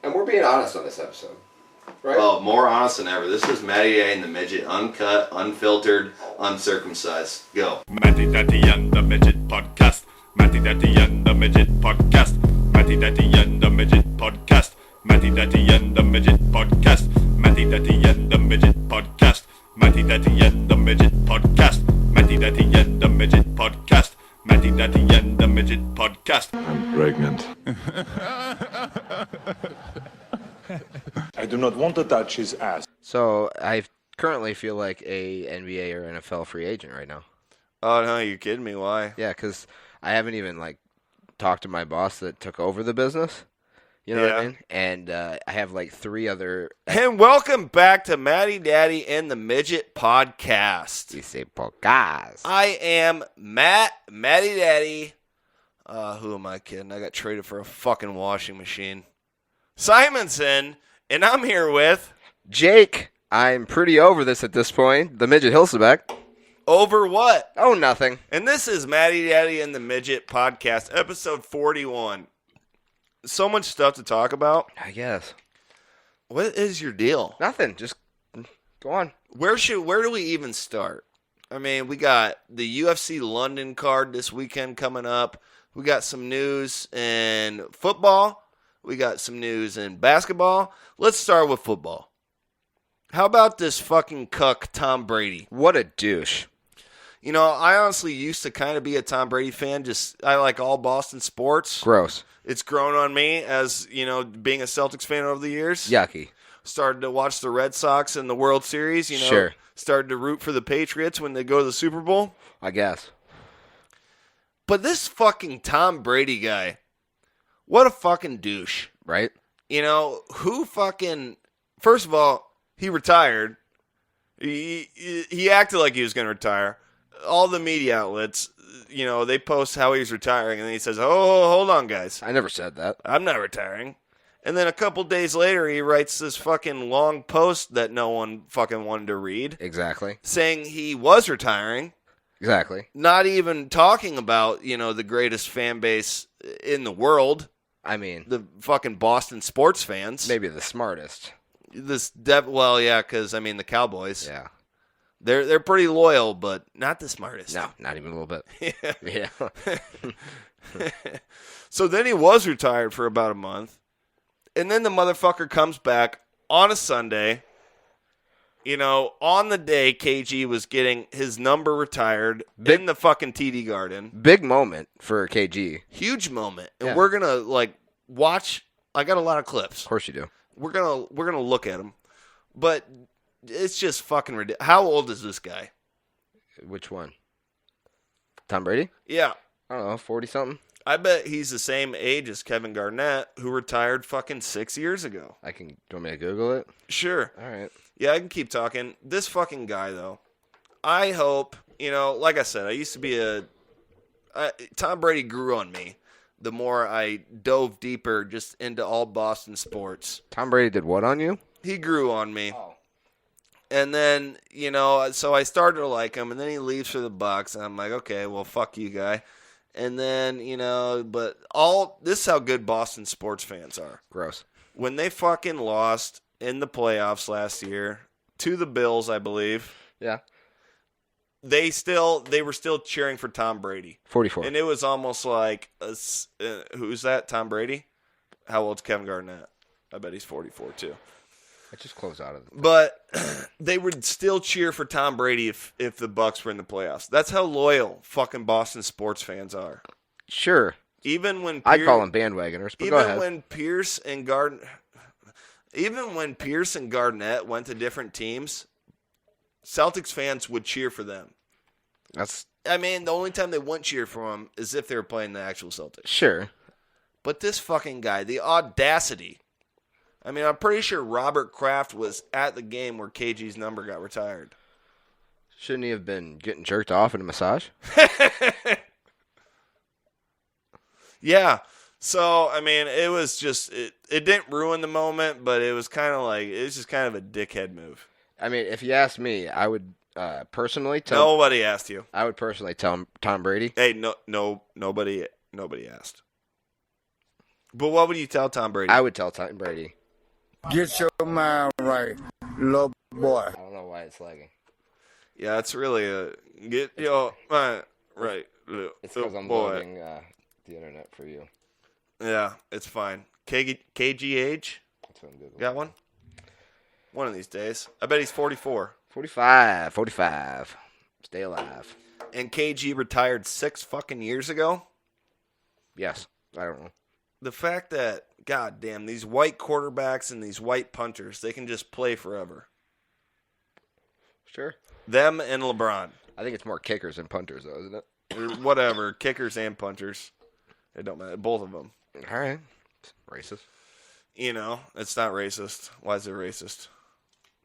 And we're being honest on this episode. Right? Well, more honest than ever. This is Matty A and the Midget, uncut, unfiltered, uncircumcised. Go. Matty Daddy and the Midget Podcast. Matty Daddy and the Midget Podcast. Matty Daddy and the Midget Podcast. Matty Daddy and the Midget Podcast. Matty Daddy and the Midget Podcast. Matty Daddy and the Midget Podcast. Matty Daddy and the Midget Podcast. Matty Daddy and the Midget Podcast. I'm pregnant. I do not want to touch his ass. So I currently feel like a NBA or NFL free agent right now. Oh, no, you're kidding me. Why? Yeah, because I haven't even talked to my boss that took over the business. You know what I mean? And I have 3 other. And welcome back to Matty Daddy and the Midget Podcast. You say podcast. I am Matty Daddy. Who am I kidding? I got traded for a fucking washing machine. Simonson, and I'm here with Jake. I'm pretty over this at this point. The Midget Hilsebeck. Over what? Oh, nothing. And this is Matty Daddy and the Midget Podcast, episode 41. So much stuff to talk about. I guess. What is your deal? Nothing. Just go on. Where do we even start? I mean, we got the UFC London card this weekend coming up. We got some news in football. We got some news in basketball. Let's start with football. How about this fucking cuck, Tom Brady? What a douche. You know, I honestly used to kind of be a Tom Brady fan. I like all Boston sports. Gross. It's grown on me as, being a Celtics fan over the years. Yucky. Started to watch the Red Sox in the World Series, Sure. Started to root for the Patriots when they go to the Super Bowl. I guess. But this fucking Tom Brady guy, what a fucking douche. Right? Who fucking... First of all, he retired. He acted like he was going to retire. All the media outlets, they post how he's retiring, and then he says, oh, hold on, guys. I never said that. I'm not retiring. And then a couple days later, he writes this fucking long post that no one fucking wanted to read. Exactly. Saying he was retiring. Exactly. Not even talking about, the greatest fan base in the world. I mean, the fucking Boston sports fans. Maybe the smartest. Well, yeah, because, the Cowboys. Yeah. They're pretty loyal, but not the smartest. No, not even a little bit. Yeah. So then he was retired for about a month. And then the motherfucker comes back on a Sunday. On the day KG was getting his number retired in the fucking TD Garden. Big moment for KG. Huge moment. And we're going to watch. I got a lot of clips. Of course you do. We're going to look at them. But it's just fucking ridiculous. How old is this guy? Which one? Tom Brady? Yeah. I don't know, 40-something? I bet he's the same age as Kevin Garnett, who retired fucking 6 years ago. Do you want me to Google it? Sure. All right. Yeah, I can keep talking. This fucking guy, though, I hope, like I said, I used to be Tom Brady grew on me the more I dove deeper just into all Boston sports. Tom Brady did what on you? He grew on me. Oh. And then, so I started to like him, and then he leaves for the Bucks, and I'm like, okay, well, fuck you, guy. And then, but this is how good Boston sports fans are. Gross. When they fucking lost in the playoffs last year to the Bills, I believe. Yeah. They were still cheering for Tom Brady. 44. And it was almost like, who's that, Tom Brady? How old's Kevin Garnett? I bet he's 44 too. I just closed out of it. But they would still cheer for Tom Brady if the Bucks were in the playoffs. That's how loyal fucking Boston sports fans are. Sure. Even when I call them bandwagoners, but go ahead. Even when Pierce and Garnett went to different teams, Celtics fans would cheer for them. The only time they wouldn't cheer for them is if they were playing the actual Celtics. Sure. But this fucking guy, the audacity. I'm pretty sure Robert Kraft was at the game where KG's number got retired. Shouldn't he have been getting jerked off in a massage? Yeah. So, it was just, it didn't ruin the moment, but it was kind of it was just kind of a dickhead move. If you ask me, I would personally tell... Nobody asked you. I would personally tell Tom Brady. Hey, nobody asked. But what would you tell Tom Brady? I would tell Tom Brady, Get your mind right, little boy. I don't know why it's lagging. Yeah, it's really a get your mind right, It's because I'm boy. loading the internet for you. Yeah, it's fine. KGH? That's what I'm Googling. Got one? One of these days. I bet he's 44. 45. Stay alive. And KG retired 6 fucking years ago? Yes. I don't know. The fact that, goddamn, these white quarterbacks and these white punters, they can just play forever. Sure. Them and LeBron. I think it's more kickers than punters, though, isn't it? Or whatever. Kickers and punters. It don't matter. Both of them. All right. Racist. You know, it's not racist. Why is it racist?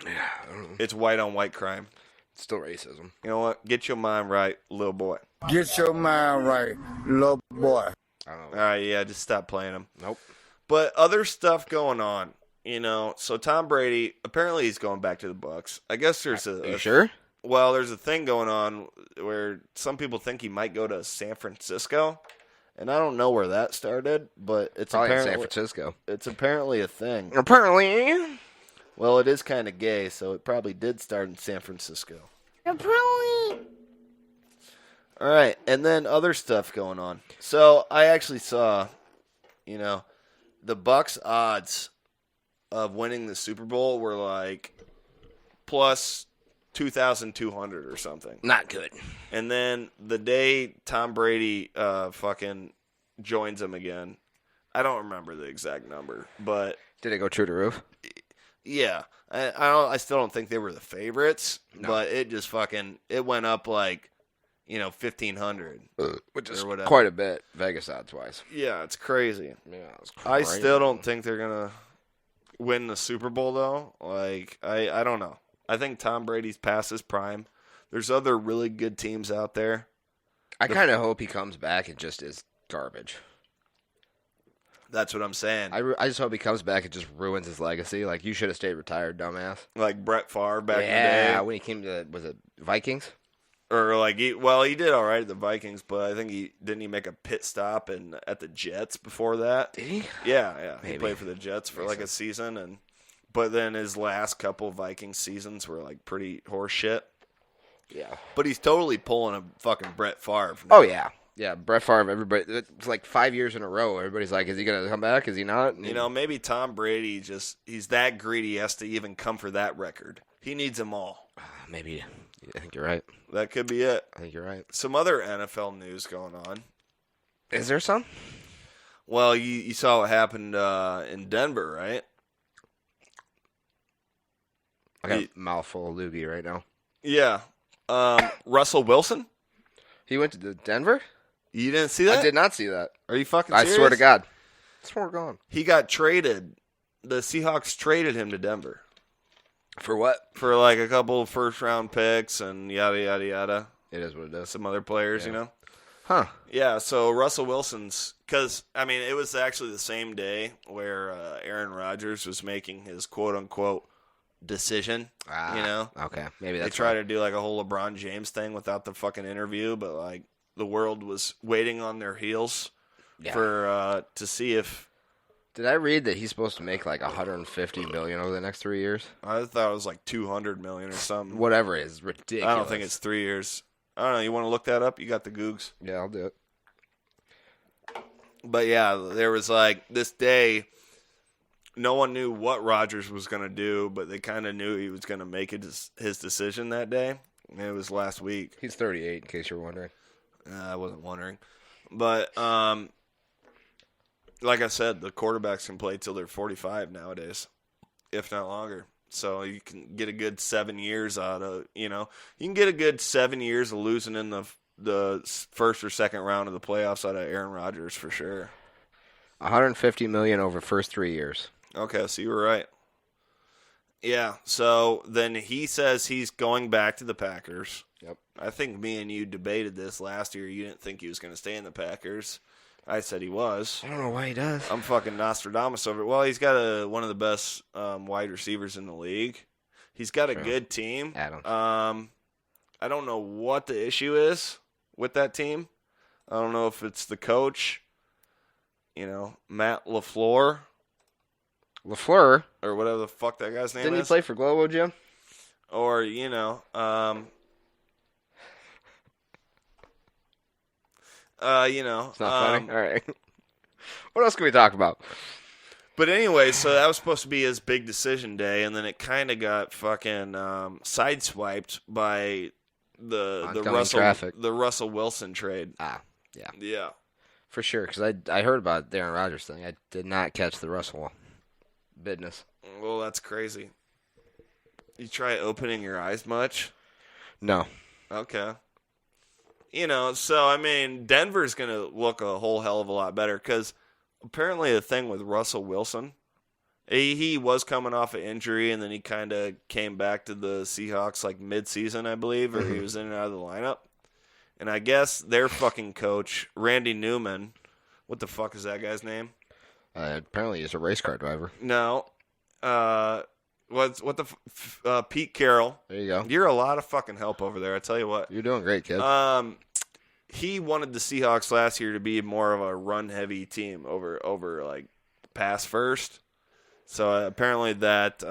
Yeah, I don't know. It's white on white crime. It's still racism. You know what? Get your mind right, little boy. Get your mind right, little boy. I don't All know. right, yeah, just stop playing them. Nope. But other stuff going on, you know. So Tom Brady, apparently he's going back to the Bucs. I guess there's Are you sure? Well, there's a thing going on where some people think he might go to San Francisco, and I don't know where that started, but it's Probably in apparently San Francisco. It's apparently a thing. Apparently. Well, it is kind of gay, so it probably did start in San Francisco. Apparently. All right, and then other stuff going on. So I actually saw, you know, the Bucks odds of winning the Super Bowl were like plus 2,200 or something. Not good. And then the day Tom Brady fucking joins them again, I don't remember the exact number, but Did it go true to roof? yeah, I still don't think they were the favorites, No. but it just fucking it went up like, you know, 1,500. Which is Or whatever. quite a bit, Vegas odds-wise. Yeah, it's crazy. Yeah, it's I crazy. still don't think they're gonna win the Super Bowl though. Like I don't know. I think Tom Brady's past his prime. There's other really good teams out there. I kind of hope he comes back and just is garbage. That's what I'm saying. I just hope he comes back and just ruins his legacy. Like, you should have stayed retired, dumbass. Like Brett Favre back in the Yeah, day. when he came to, was it Vikings? Or like he did all right at the Vikings, but I think he make a pit stop at the Jets before that. Did he? Yeah. He Maybe. played for the Jets for Makes like a season, but then his last couple Vikings seasons were like pretty horse shit. Yeah. But he's totally pulling a fucking Brett Favre. Now. Oh, yeah. Yeah, Brett Favre, everybody, it's like 5 years in a row. Everybody's like, is he going to come back? Is he not? And You know, maybe Tom Brady he's that greedy he has to even come for that record. He needs them all. maybe. I think you're right. That could be it. I think you're right. Some other NFL news going on. Is there some? Well, you saw what happened in Denver, right? I got a mouthful of loogie right now. Yeah. Russell Wilson? He went to Denver? You didn't see that? I did not see that. Are you fucking I serious? swear to God. I swear to God. He got traded. The Seahawks traded him to Denver For what? for like a couple of first-round picks and yada, yada, yada. It is what it is. Some other players, Yeah. you know? Huh. Yeah, so Russell Wilson's – because, I mean, it was actually the same day where Aaron Rodgers was making his quote-unquote decision, you know? Okay. Maybe They that's tried why. to do like a whole LeBron James thing without the fucking interview, but like the world was waiting on their heels Yeah. for to see if Did I read that he's supposed to make like $150 million over the next 3 years? I thought it was like 200 million or something. Whatever it is, ridiculous. I don't think it's 3 years. I don't know. You want to look that up? You got the Googs. Yeah, I'll do it. But yeah, there was like this day. No one knew what Rodgers was going to do, but they kind of knew he was going to make his decision that day. And it was last week. He's 38, in case you're wondering. I wasn't wondering. But like I said, the quarterbacks can play till they're 45 nowadays, if not longer. So you can get a good 7 years out of, you can get a good 7 years of losing in the first or second round of the playoffs out of Aaron Rodgers for sure. $150 million over first 3 years. Okay, so you were right. Yeah, so then he says he's going back to the Packers. Yep. I think me and you debated this last year. You didn't think he was going to stay in the Packers. I said he was. I don't know why he does. I'm fucking Nostradamus over it. Well, he's got one of the best wide receivers in the league. He's got a True. good team. Adams. I don't know what the issue is with that team. I don't know if it's the coach, Matt LaFleur. LaFleur. or whatever the fuck that guy's name Didn't he is. play for Globo, Jim? Or, It's not funny? All right. What else can we talk about? But anyway, so that was supposed to be his big decision day, and then it kind of got fucking sideswiped by the Russell Wilson trade. Ah, yeah. Yeah. For sure, because I heard about the Aaron Rodgers thing. I did not catch the Russell business. Well, that's crazy. You try opening your eyes much? No. Okay. So, I mean, Denver's going to look a whole hell of a lot better because apparently the thing with Russell Wilson, he was coming off an injury and then he kind of came back to the Seahawks like mid-season, I believe, or he was in and out of the lineup. And I guess their fucking coach, Randy Newman, what the fuck is that guy's name? Apparently he's a race car driver. No. Pete Carroll. There you go. You're a lot of fucking help over there, I tell you what. You're doing great, kid. He wanted the Seahawks last year to be more of a run-heavy team over like pass first. So apparently that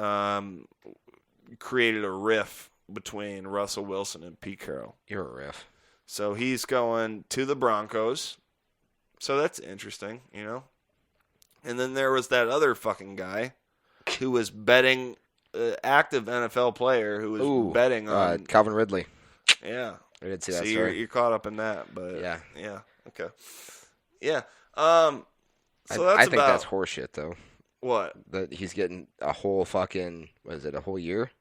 created a riff between Russell Wilson and Pete Carroll. You're a riff. So he's going to the Broncos. So that's interesting, And then there was that other fucking guy who was betting, active NFL player who was betting on Calvin Ridley. Yeah. I did see that So story. you're caught up in that, but Yeah. Okay. Yeah. So I think that's horseshit, though. What? That he's getting a whole fucking, a whole year?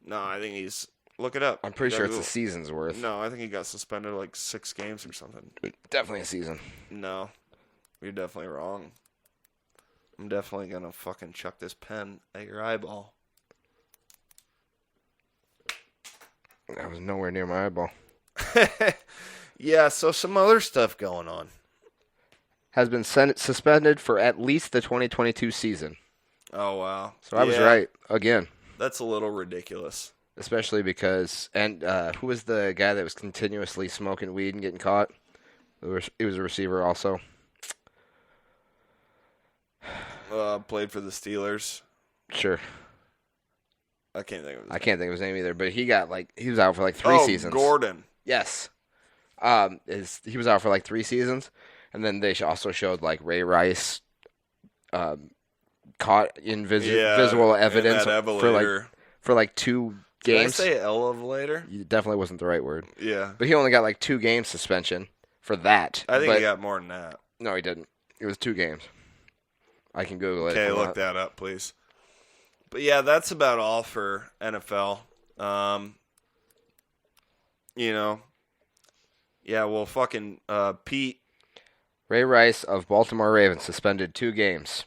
No, I think he's look it up. I'm pretty sure it's a season's worth. No, I think he got suspended like 6 games or something. Definitely a season. No, you're definitely wrong. I'm definitely gonna fucking chuck this pen at your eyeball. That was nowhere near my eyeball. Yeah, so some other stuff going on. Has been suspended for at least the 2022 season. Oh, wow. So I was right again. That's a little ridiculous. Especially because, who was the guy that was continuously smoking weed and getting caught? He was a receiver also. Played for the Steelers. Sure. I can't think of his name. I can't think of his name either, but he was out for like 3 seasons. Gordon. Yes. He was out for like 3 seasons, and then they also showed like Ray Rice caught in visual evidence for like 2 games. Did I say elevator? It definitely wasn't the right word. Yeah. But he only got like 2 games suspension for that. I think he got more than that. No, he didn't. It was 2 games. I can Google it. Okay, look that up, please. But yeah, that's about all for NFL. Yeah, well, fucking Pete. Ray Rice of Baltimore Ravens suspended 2 games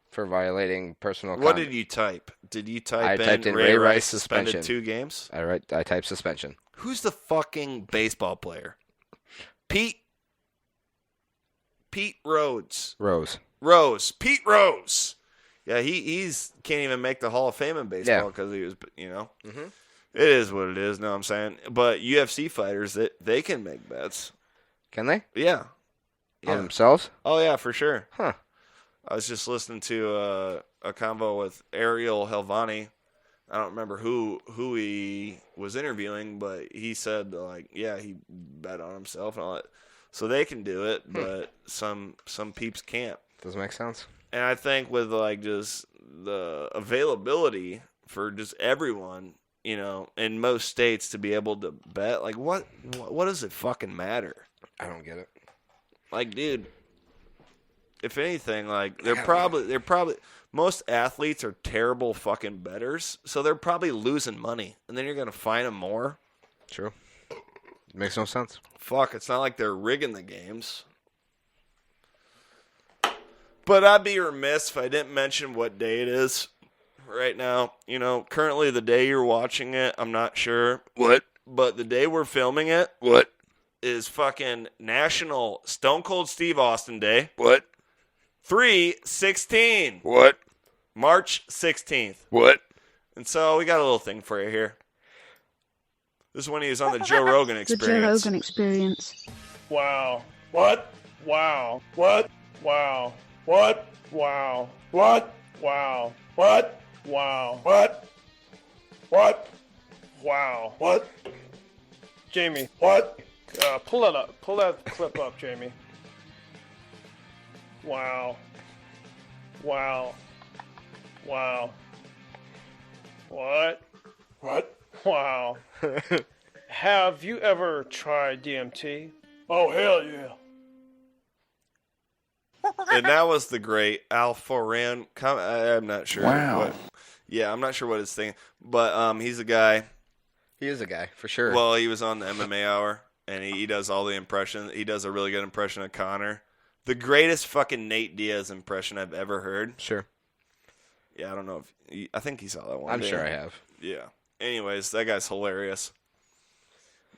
for violating personal conduct. What did you type? Did you type typed in Ray Rice suspended 2 games? I typed suspension. Who's the fucking baseball player? Pete Rhodes. Pete Rose. Yeah, he's can't even make the Hall of Fame in baseball because he was, Mm-hmm. It is what it is. No, I'm saying, but UFC fighters, they can make bets. Can they? Yeah. On themselves? Oh yeah, for sure. Huh. I was just listening to a convo with Ariel Helvani. I don't remember who he was interviewing, but he said he bet on himself and all that. So they can do it, but some peeps can't. Doesn't make sense. And I think with just the availability for just everyone, in most states to be able to bet, what does it fucking matter? I don't get it. Dude, if anything, they're probably most athletes are terrible fucking bettors, so they're probably losing money, and then you're gonna fine them more. True. Makes no sense. Fuck, it's not like they're rigging the games. But I'd be remiss if I didn't mention what day it is right now. Currently the day you're watching it, I'm not sure. What? But the day we're filming it. What? Is fucking National Stone Cold Steve Austin Day. What? 3/16. What? March 16th. What? And so we got a little thing for you here. This is when he was on the Joe Rogan Experience. The Joe Rogan Experience. Wow. What? Wow. What? Wow. What? Wow. What? Wow. What? Wow. What? What? Wow. What? Jamie, What? pull that up. Pull that clip up, Jamie. Wow. Wow. Wow. What? What? Wow. Have you ever tried DMT? Oh, hell yeah. And that was the great Al Foran. I'm not sure. Wow. I'm not sure what his thing, but he's a guy. He is a guy, for sure. Well, he was on the MMA Hour, and he does all the impressions. He does a really good impression of Connor. The greatest fucking Nate Diaz impression I've ever heard. Sure. Yeah, I don't know if I think he saw that one. I'm sure I have. Yeah. Anyways, that guy's hilarious.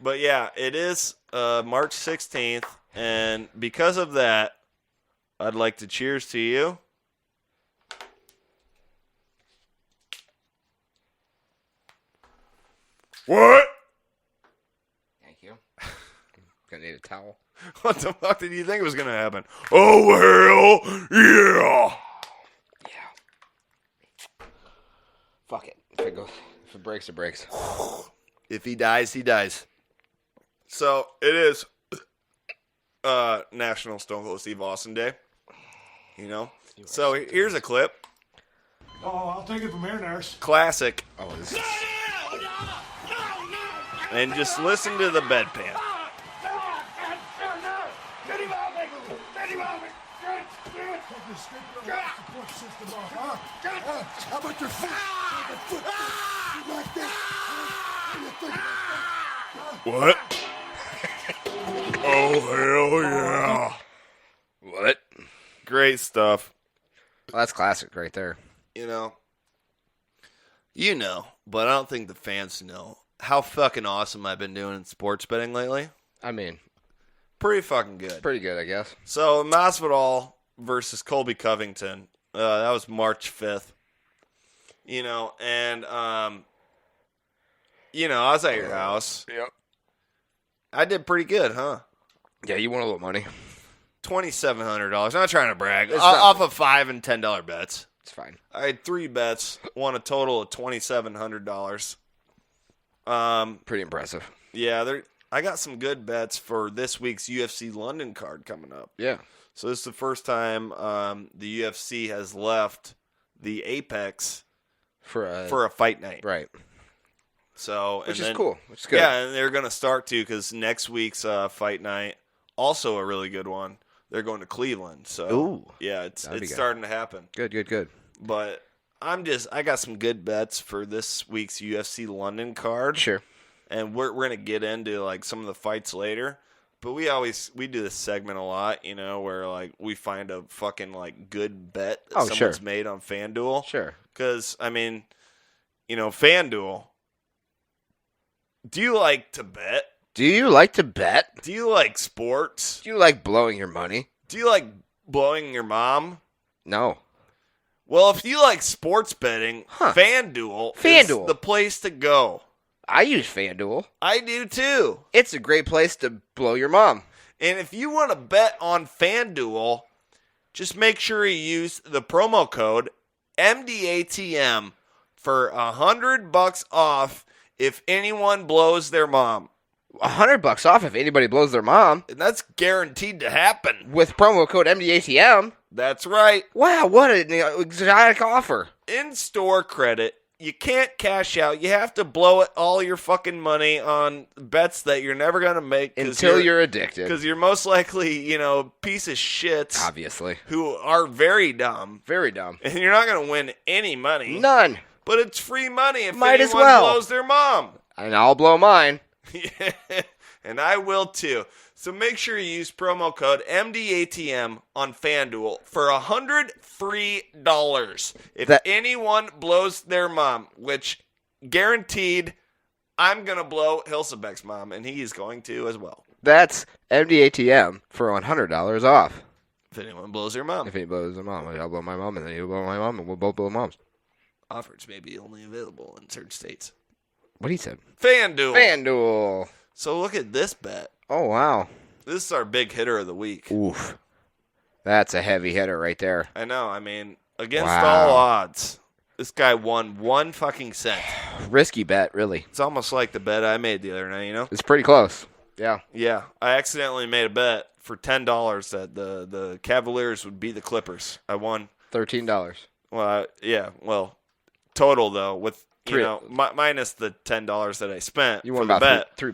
But yeah, it is March 16th, and because of that, I'd like to cheers to you. What? Thank you. Gonna need a towel. What the fuck did you think was going to happen? Oh, hell yeah. Yeah. Fuck it. If it breaks, it breaks. If he dies, he dies. So, it is National Stone Cold Steve Austin Day. You know? So, here's a clip. Oh, I'll take it from here, nurse. Classic. Oh, this is... And just listen to the bedpan. How about your foot? Like that? What? Oh, hell yeah. What? Great stuff. Well, that's classic right there. You know, but I don't think the fans know how fucking awesome I've been doing in sports betting lately. I mean, Pretty fucking good. pretty good, I guess. So, Masvidal versus Colby Covington. That was March 5th. You know, and, I was at your house. Yep. I did pretty good, huh? Yeah, you won a little money. $2,700. Not trying to brag. It's not- Off of $5 and $10 bets. It's fine. I had 3 bets, won a total of $2,700. Pretty impressive. Yeah, I got some good bets for this week's UFC London card coming up. Yeah. So this is the first time the UFC has left the Apex For for a fight night. right. So Which and is then- cool. Which is good. Yeah, and they're going to start to because next week's fight night, also a really good one. They're going to Cleveland. So Ooh. yeah, it's That'd be good. starting to happen. Good. But I got some good bets for this week's UFC London card. Sure. And we're going to get into like some of the fights later. But we do this segment a lot, where like we find a fucking like good bet that someone's made on FanDuel. Sure. Because FanDuel. Do you like to bet? Do you like to bet? Do you like sports? Do you like blowing your money? Do you like blowing your mom? No. Well, if you like sports betting, FanDuel is the place to go. I use FanDuel. I do too. It's a great place to blow your mom. And if you want to bet on FanDuel, just make sure you use the promo code MDATM for $100 off if anyone blows their mom. $100 off if anybody blows their mom. And that's guaranteed to happen. With promo code MDATM. That's right. Wow, what an exotic offer. In-store credit. You can't cash out. You have to blow all your fucking money on bets that you're never going to make. Until you're addicted. Because you're most likely, piece of shits. Obviously. Who are very dumb. Very dumb. And you're not going to win any money. None. But it's free money if Might anyone as well. blows their mom. And I'll blow mine. Yeah, and I will too. So make sure you use promo code MDATM on FanDuel for $100 free if anyone blows their mom, which guaranteed I'm going to blow Hilsebeck's mom, and he is going to as well. That's MDATM for $100 off. If anyone blows their mom. If he blows their mom, I'll blow my mom, and then he'll blow my mom, and we'll both blow moms. Offers may be only available in certain states. What he said? FanDuel. So look at this bet. Oh, wow. This is our big hitter of the week. Oof. That's a heavy hitter right there. I know. I mean, against Wow. all odds, this guy won 1 fucking cent. Risky bet, really. It's almost like the bet I made the other night, you know? It's pretty close. Yeah. Yeah. I accidentally made a bet for $10 that the Cavaliers would beat the Clippers. I won. $13. Well, yeah. Well, total, though, with, Three- minus the $10 that I spent You for won the about bet. $3.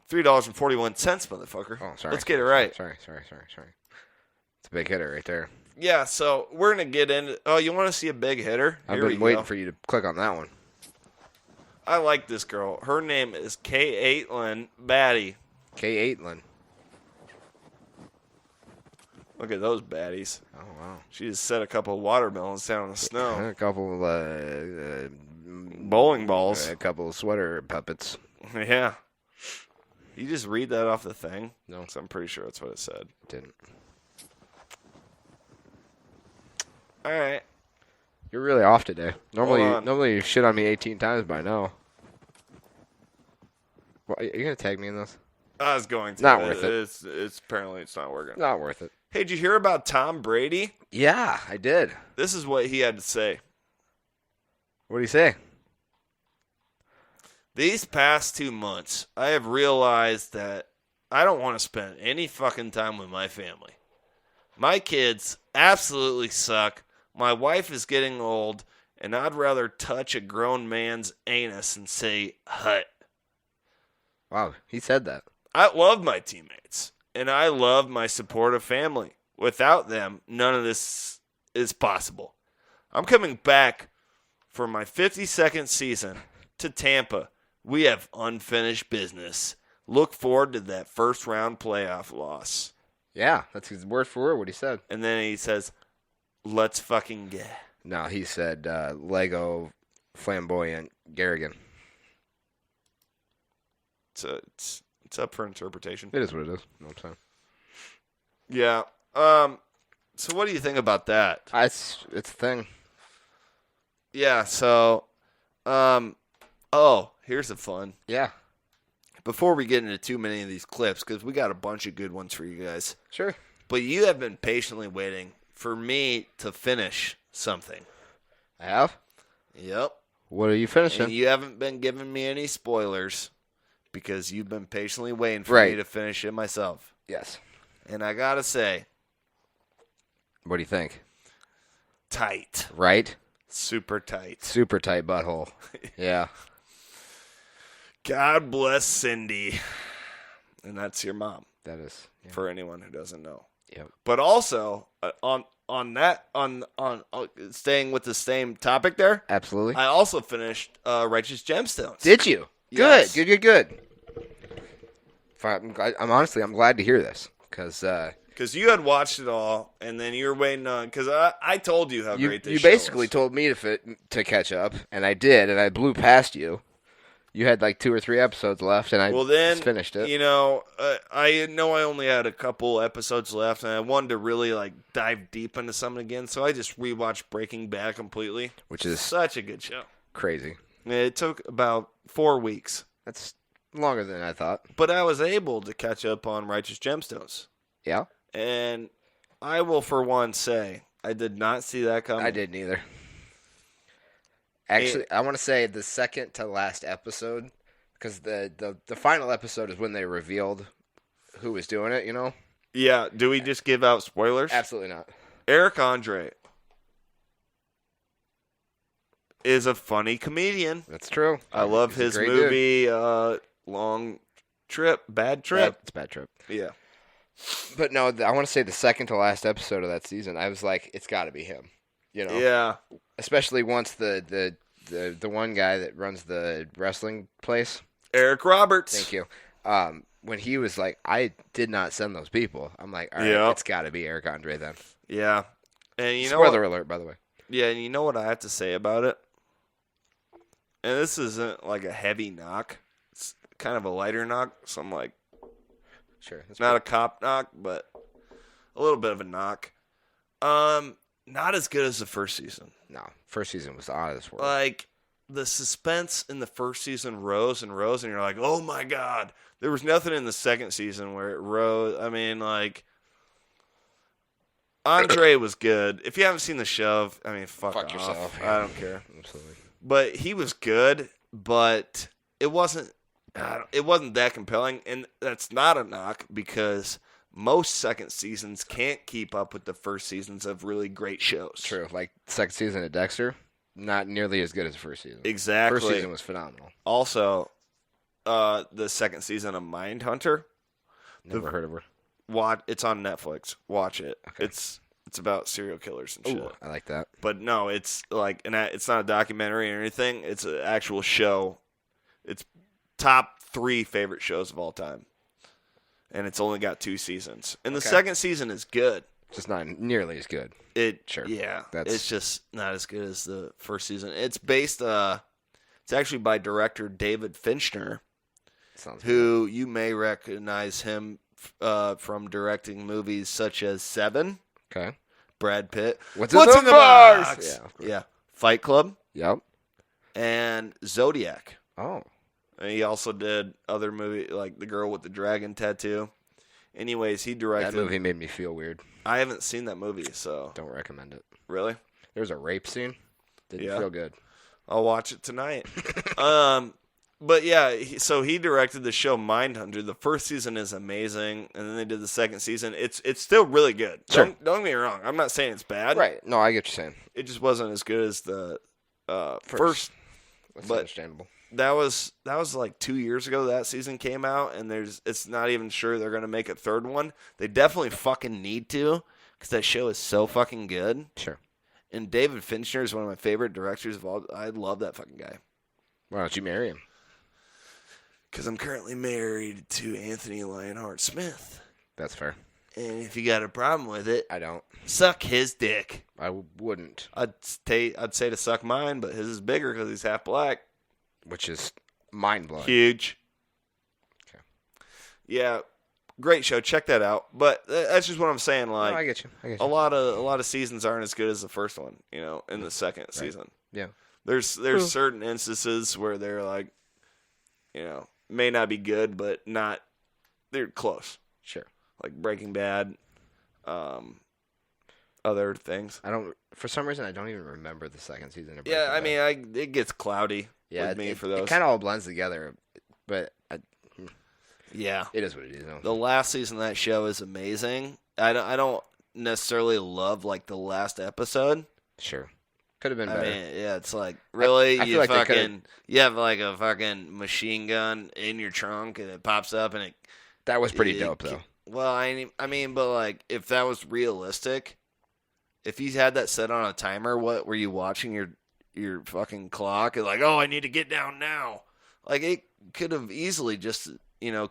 $3.41, motherfucker. Oh, sorry. Let's get it right. Sorry. It's a big hitter right there. Yeah, so we're going to get into... Oh, you want to see a big hitter? I've Here we been waiting go. for you to click on that one. I like this girl. Her name is Caitlin Batty. Caitlin. Look at those baddies. Oh, wow. She just set a couple of watermelons down in the snow. A couple Bowling balls. a couple of sweater puppets. Yeah. You just read that off the thing? No. Because I'm pretty sure that's what it said. Didn't. All right. You're really off today. Hold on. Normally you shit on me 18 times by now. Well, are you going to tag me in this? I was going to. Not worth it. It's apparently it's not working. Not worth it. Hey, did you hear about Tom Brady? Yeah, I did. This is what he had to say. What do you say? These past 2 months, I have realized that I don't want to spend any fucking time with my family. My kids absolutely suck. My wife is getting old, and I'd rather touch a grown man's anus and say, hut. Wow, he said that. I love my teammates, and I love my supportive family. Without them, none of this is possible. I'm coming back for my 52nd season to Tampa. We have unfinished business. Look forward to that first round playoff loss. Yeah, that's his word for word what he said. And then he says, let's fucking get. No, he said Lego flamboyant Garrigan. It's up for interpretation. It is what it is. You know what I'm saying? Yeah. So what do you think about that? It's a thing. Yeah, so here's a fun. Yeah. Before we get into too many of these clips, because we got a bunch of good ones for you guys. Sure. But you have been patiently waiting for me to finish something. I have? Yep. What are you finishing? And you haven't been giving me any spoilers because you've been patiently waiting for Right. me to finish it myself. Yes. And I got to say, What do you think? tight. Right? Super tight. Super tight butthole. Yeah. God bless Cindy. And that's your mom, That is. Yeah. for anyone who doesn't know. Yep. But also, on staying with the same topic there, Absolutely. I also finished Righteous Gemstones. Did you? Yes. Good. I'm glad to hear this because Because you had watched it all, and then you were waiting on. Because I told you how great this you show basically was. told me to catch up, and I did, and I blew past you. You had like 2 or 3 episodes left, and I just finished it. I know I only had a couple episodes left, and I wanted to really dive deep into something again, so I just rewatched Breaking Bad completely, Which is such a good show. crazy. It took about 4 weeks, That's longer than I thought. but I was able to catch up on Righteous Gemstones, Yeah, and I will for one say I did not see that coming. I didn't either. Actually, I want to say the second to last episode, because the final episode is when they revealed who was doing it. You know, Yeah, do we just give out spoilers? absolutely not. Eric Andre is a funny comedian. That's true. I love He's a his great movie, Long Trip, Bad Trip. It's a bad trip. Yeah. But no, I want to say the second to last episode of that season, I was like, it's got to be him. You know, Yeah. especially once the one guy that runs the wrestling place. Eric Roberts. Thank you. When he was like, I did not send those people. I'm like, all right, Yeah. it's got to be Eric Andre then. Yeah. And you know Spoiler what? alert, by the way. Yeah, and you know what I have to say about it? And this isn't like a heavy knock. It's kind of a lighter knock. So I'm like, Sure. That's not a cop knock, but a little bit of a knock. Not as good as the first season. No, first season was out of this world. Like, the suspense in the first season rose and rose, and you're like, oh my God. There was nothing in the second season where it rose. I mean, like, Andre was good. If you haven't seen the show, I mean, fuck off. yourself. I don't care. Absolutely. But he was good, but it wasn't that compelling, and that's not a knock because most second seasons can't keep up with the first seasons of really great shows. True. Like second season of Dexter, not nearly as good as the first season. Exactly. First season was phenomenal. Also, the second season of Mindhunter. Never heard of her. It's on Netflix. Watch it. Okay. It's about serial killers and shit. Ooh, I like that. But no, it's like it's not a documentary or anything. It's an actual show. It's top 3 favorite shows of all time, and it's only got 2 seasons. And the second season is good. Just not nearly as good. It's just not as good as the first season. It's based. It's actually by director David Fincher, who you may recognize him from directing movies such as Seven. Okay. Brad Pitt. What's in the box? Yeah, yeah. Fight Club. Yep. And Zodiac. Oh. And he also did other movies like The Girl with the Dragon Tattoo. Anyways, he directed. That movie made me feel weird. I haven't seen that movie, so. Don't recommend it. Really? There's a rape scene. Didn't feel good. I'll watch it tonight. But yeah, so he directed the show Mindhunter. The first season is amazing, and then they did the second season. It's still really good. Sure. Don't get me wrong. I'm not saying it's bad. Right. No, I get what you're saying. It just wasn't as good as the first. That's but understandable. That was like 2 years ago that season came out, and it's not even sure they're going to make a third one. They definitely fucking need to because that show is so fucking good. Sure. And David Fincher is one of my favorite directors of all. I love that fucking guy. Why don't you marry him? Because I'm currently married to Anthony Lionheart Smith. That's fair. And if you got a problem with it, I don't. Suck his dick. I wouldn't. I'd say to suck mine, but his is bigger because he's half black. Which is mind-blowing. Huge. Okay. Yeah, great show. Check that out. But that's just what I'm saying. Like, No, I get you. a lot of seasons aren't as good as the first one. In the second season. Yeah. There's certain instances where they're like, may not be good, but they're close. Sure. Like Breaking Bad, other things. For some reason, I don't even remember the second season of Breaking Yeah, I Bad. mean, it gets cloudy with me for those. It kind of all blends together, but yeah, it is what it is. Though. The last season of that show is amazing. I don't necessarily love like the last episode. Sure. Could have been better. I mean, yeah, it's like really I feel like you have like a fucking machine gun in your trunk and it pops up and it. That was pretty dope though. Well, I mean, but like if that was realistic, if you had that set on a timer, what were you watching your fucking clock? And like, oh, I need to get down now. Like it could have easily just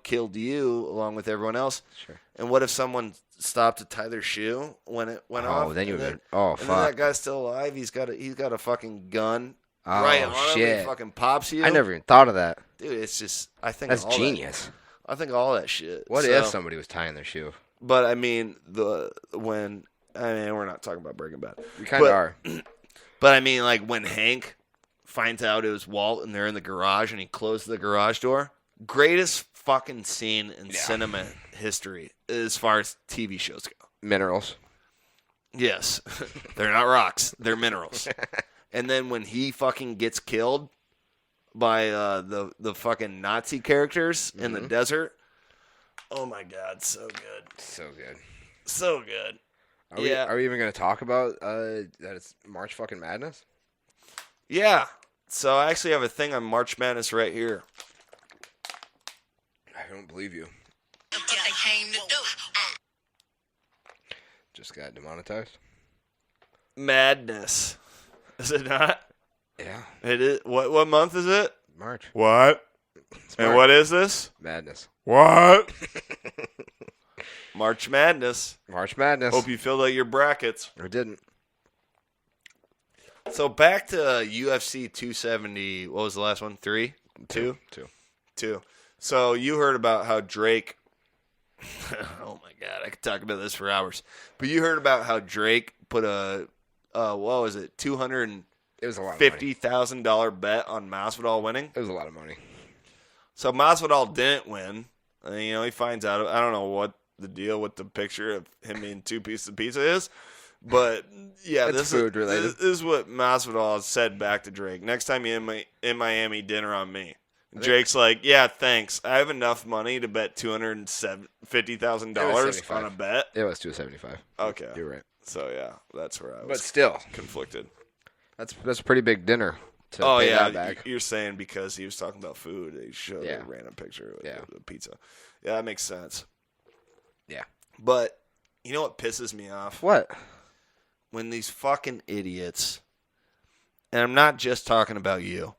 killed you along with everyone else. Sure. And what if someone stopped to tie their shoe when it went off? Oh, then you would. And Fuck. then that guy's still alive. He's got a fucking gun Oh, right on him. shit. He fucking pops you. I never even thought of that. Dude, it's just I think That's all genius. I think all that shit. What if somebody was tying their shoe? But I mean, we're not talking about Breaking Bad. We kind of are. But I mean, like when Hank finds out it was Walt and they're in the garage and he closed the garage door. Greatest fucking scene in cinema history as far as TV shows go. Minerals. Yes. They're not rocks. They're minerals. And then when he fucking gets killed by the fucking Nazi characters in the desert. Oh my God, so good. So good. So good. Are we even going to talk about that it's March fucking Madness? Yeah. So I actually have a thing on March Madness right here. I don't believe you. Just got demonetized. Madness. Is it not? Yeah. It is. What month is it? March. What? And March. what is this? Madness. What? March Madness. March Madness. Hope you filled out your brackets. Or didn't. So back to UFC 270. What was the last one? 3? 2? 2. So you heard about how Drake. Oh my God, I could talk about this for hours. But you heard about how Drake put a what was it? It was a lot of $250,000 bet on Masvidal winning. It was a lot of money. So Masvidal didn't win. And, he finds out. I don't know what the deal with the picture of him eating 2 pieces of pizza is. But yeah, It's food related. This is what Masvidal said back to Drake. Next time you're in Miami, dinner on me. Drake's like, yeah, thanks. I have enough money to bet $250,000 on a bet. It was $275. Okay, You're right. So yeah, that's where I was. But still, conflicted. that's a pretty big dinner. To Oh pay yeah, that back. you're saying because he was talking about food, he showed a random picture of the pizza. Yeah, that makes sense. Yeah. But you know what pisses me off? What? When these fucking idiots, and I'm not just talking about you,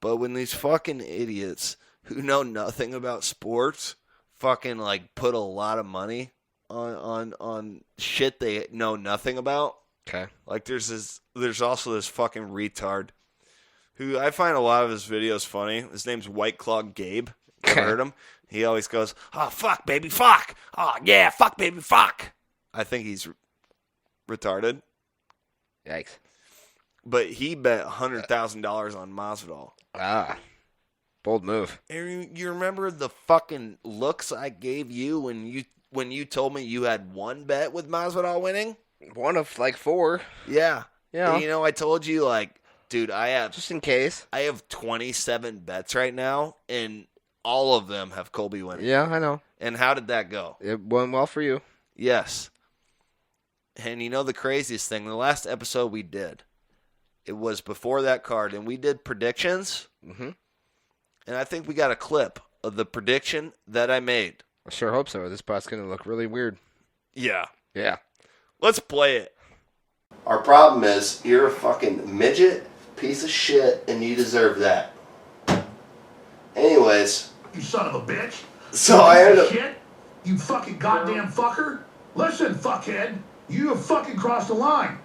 but when these fucking idiots who know nothing about sports fucking like put a lot of money on shit they know nothing about. Okay. Like there's also this fucking retard who I find a lot of his videos funny. His name's White Claw Gabe. Ever heard him? He always goes, "Oh fuck, baby, fuck! Oh yeah, fuck, baby, fuck!" I think he's retarded. Yikes. But he bet $100,000 on Masvidal. Ah, bold move. And you remember the fucking looks I gave you when you told me you had one bet with Masvidal winning? One of like 4. Yeah. Yeah. And, you know, I told you, like, dude, Just in case. I have 27 bets right now, and all of them have Colby winning. Yeah, I know. And how did that go? It went well for you. Yes. And you know the craziest thing, the last episode we did, it was before that card, and we did predictions. Mm-hmm. And I think we got a clip of the prediction that I made. I sure hope so. This spot's going to look really weird. Yeah. Yeah. Let's play it. Our problem is you're a fucking midget, piece of shit, and you deserve that. Anyways. You son of a bitch. So I ended up... Shit. You fucking goddamn fucker. Listen, fuckhead. You have fucking crossed the line.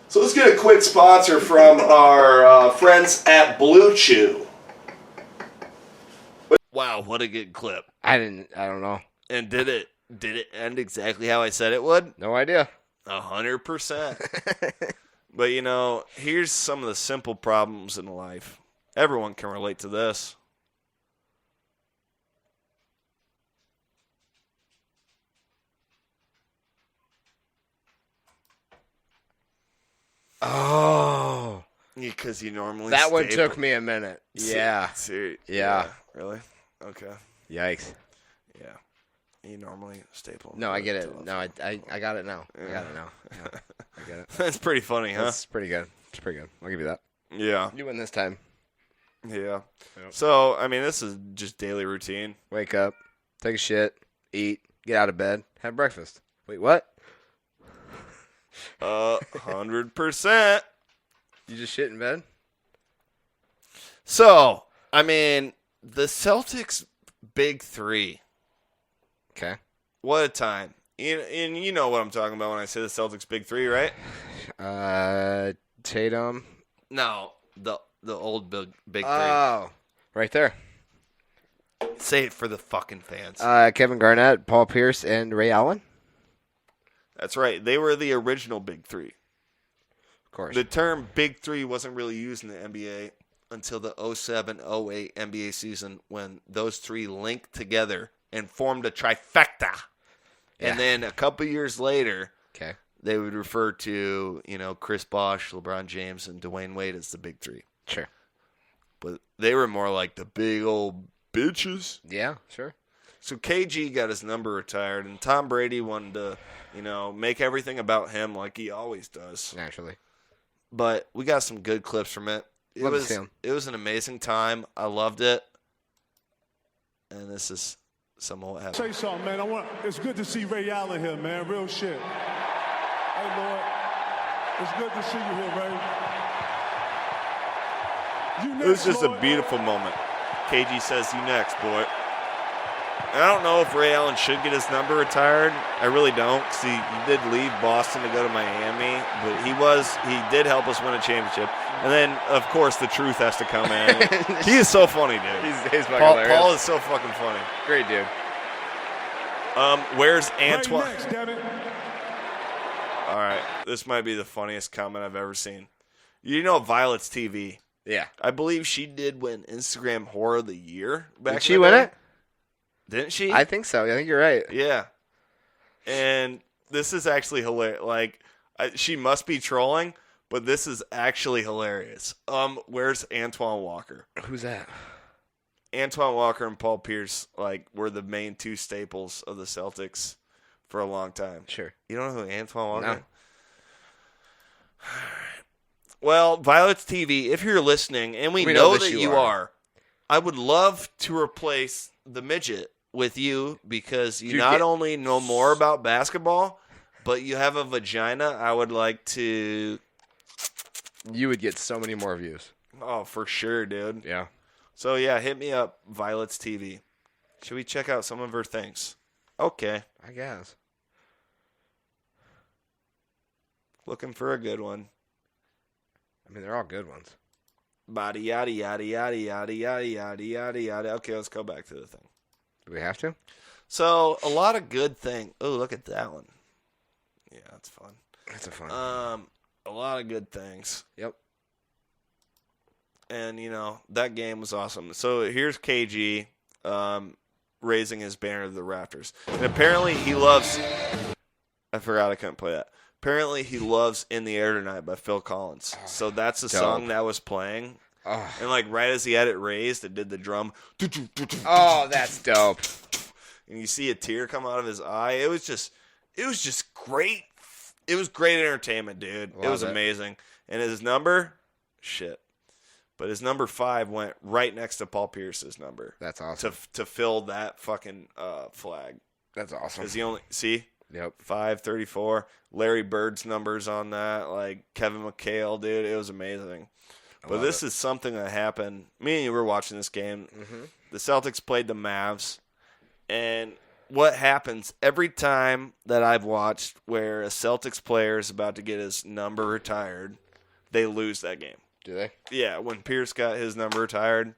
So let's get a quick sponsor from our friends at Blue Chew. Wow, what a good clip. I don't know. And did it end exactly how I said it would? No idea. 100%. But you know, here's some of the simple problems in life. Everyone can relate to this. Oh. Because you normally That one took me a minute. Yeah. Yeah. Really? Okay. Yikes. Yeah. You normally staple. No, I get it. No, I got it now. I got it now. Yeah, I get it. That's pretty funny, huh? That's pretty good. It's pretty good. I'll give you that. Yeah. You win this time. Yeah. Yep. So, I mean, this is just daily routine. Wake up, take a shit, eat, get out of bed, have breakfast. Wait, what? 100%. You just shit in bed? So, I mean, the Celtics' big three. Okay. What a time. And you know what I'm talking about when I say the Celtics' big three, right? Tatum. No, the old big three. Oh, right there. Say it for the fucking fans. Kevin Garnett, Paul Pierce, and Ray Allen. That's right. They were the original big three. Of course. The term big three wasn't really used in the NBA until the 07-08 NBA season when those three linked together and formed a trifecta. Yeah. And then a couple years later, okay, they would refer to, Chris Bosh, LeBron James, and Dwayne Wade as the big three. Sure. But they were more like the big old bitches. Yeah, sure. So KG got his number retired, and Tom Brady wanted to, make everything about him like he always does. Naturally. But we got some good clips from it. It was an amazing time. I loved it. And this is some of what happened. Say something, man. It's good to see Ray Allen here, man. Real shit. Hey, Lord. It's good to see you here, Ray. It was just a beautiful moment. KG says, "You next, boy." And I don't know if Ray Allen should get his number retired. I really don't, because he did leave Boston to go to Miami, but he did help us win a championship. And then, of course, the truth has to come in. He is so funny, dude. He's fucking hilarious. Paul is so fucking funny. Great dude. Where's Antoine? Ray next, damn it. All right, this might be the funniest comment I've ever seen. You know Violet's TV? Yeah. I believe she did win Instagram Horror of the Year back Did she in the win day. it? Didn't she? I think so. I think you're right. Yeah. And this is actually hilarious. Like, she must be trolling, but this is actually hilarious. Where's Antoine Walker? Who's that? Antoine Walker and Paul Pierce, like, were the main two staples of the Celtics for a long time. Sure. You don't know who Antoine Walker is? No. Well, Violet's TV, if you're listening, and we know that you are, I would love to replace the midget with you because you not only know more about basketball, but you have a vagina. I would like to... You would get so many more views. Oh, for sure, dude. Yeah. So, yeah, hit me up, Violet's TV. Should we check out some of her things? Okay. I guess. Looking for a good one. I mean, they're all good ones. Body yada yada yada yada yada yada yada yada. Okay, let's go back to the thing. Do we have to? So, a lot of good things. Oh, look at that one. Yeah, that's fun. That's a fun one. A lot of good things. Yep. And, you know, that game was awesome. So, here's KG raising his banner to the rafters. And apparently he loves... I forgot I couldn't play that. Apparently he loves In the Air Tonight by Phil Collins. So that's a song that was playing. Oh. And, like, right as he had it raised, it did the drum. Oh, that's dope. And you see a tear come out of his eye. It was just great. It was great entertainment, dude. It was amazing. And his number, shit. But his number 5 went right next to Paul Pierce's number. That's awesome. To fill that fucking flag. That's awesome. Because he only, see? Yep. 534. Larry Bird's numbers on that. Like Kevin McHale, dude. It was amazing. But this is something that happened. Me and you were watching this game. Mm-hmm. The Celtics played the Mavs. And what happens every time that I've watched where a Celtics player is about to get his number retired, they lose that game. Do they? Yeah, when Pierce got his number retired,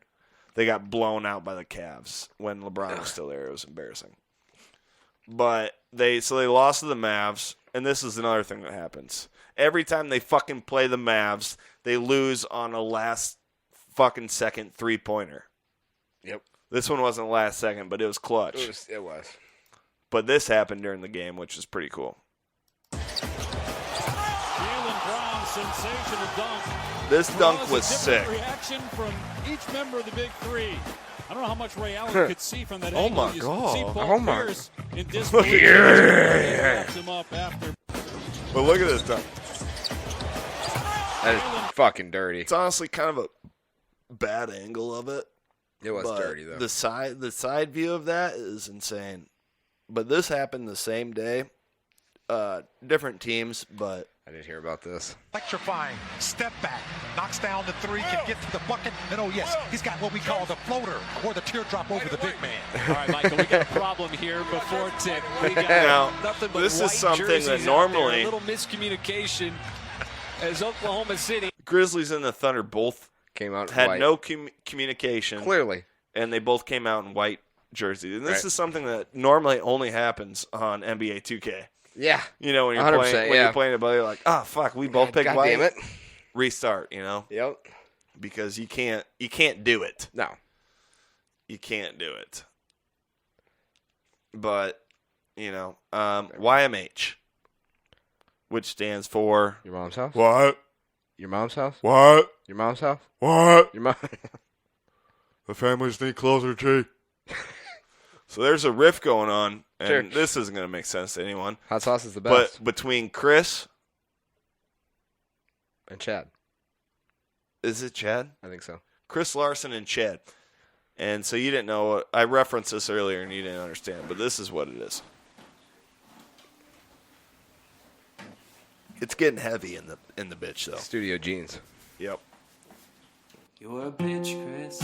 they got blown out by the Cavs when LeBron was still there. It was embarrassing. But they lost to the Mavs, and this is another thing that happens. Every time they fucking play the Mavs, they lose on a last fucking second three-pointer. Yep. This one wasn't last second, but it was clutch. It was. But this happened during the game, which is pretty cool. Jaylen Brown, sensational dunk. This dunk was sick. Reaction from each member of the Big Three. I don't know how much Ray Allen could see from that Oh angle. my You God. see Paul Pierce in Look disbelief. at Him up after. But look at this dunk. That is fucking dirty. It's honestly kind of a bad angle of it. It was but dirty, though. The side view of that is insane. But this happened the same day. Different teams, but I didn't hear about this. Electrifying. Step back. Knocks down the three. Can get to the bucket. And oh, yes, he's got what we call the floater or the teardrop over the big man. All right, Michael, we got a problem here before tip. We got now, nothing but this white is something jerseys that out normally there. A little miscommunication as Oklahoma City. Grizzlies and the Thunder both came out had white. no communication. Clearly. And they both came out in white jerseys. And this Right. is something that normally only happens on NBA 2K. Yeah. You know, when you're 100%, playing, yeah. you're playing it, but you're like, oh fuck, we both picked God white. damn it. Restart, you know? Yep. Because you can't do it. No. You can't do it. But, you know, YMH, which stands for Your mom's house? What? Your mom's house? What? Your mom's house? What? Your mom. The families need closer, G. So there's a riff going on, and Sure. this isn't going to make sense to anyone. Hot sauce is the best. But between Chris, And Chad. is it Chad? I think so. Chris Larson and Chad. And so you didn't know. I referenced this earlier, and you didn't understand, but this is what it is. It's getting heavy in the bitch, though. Studio jeans. Yep. You're a bitch, Chris.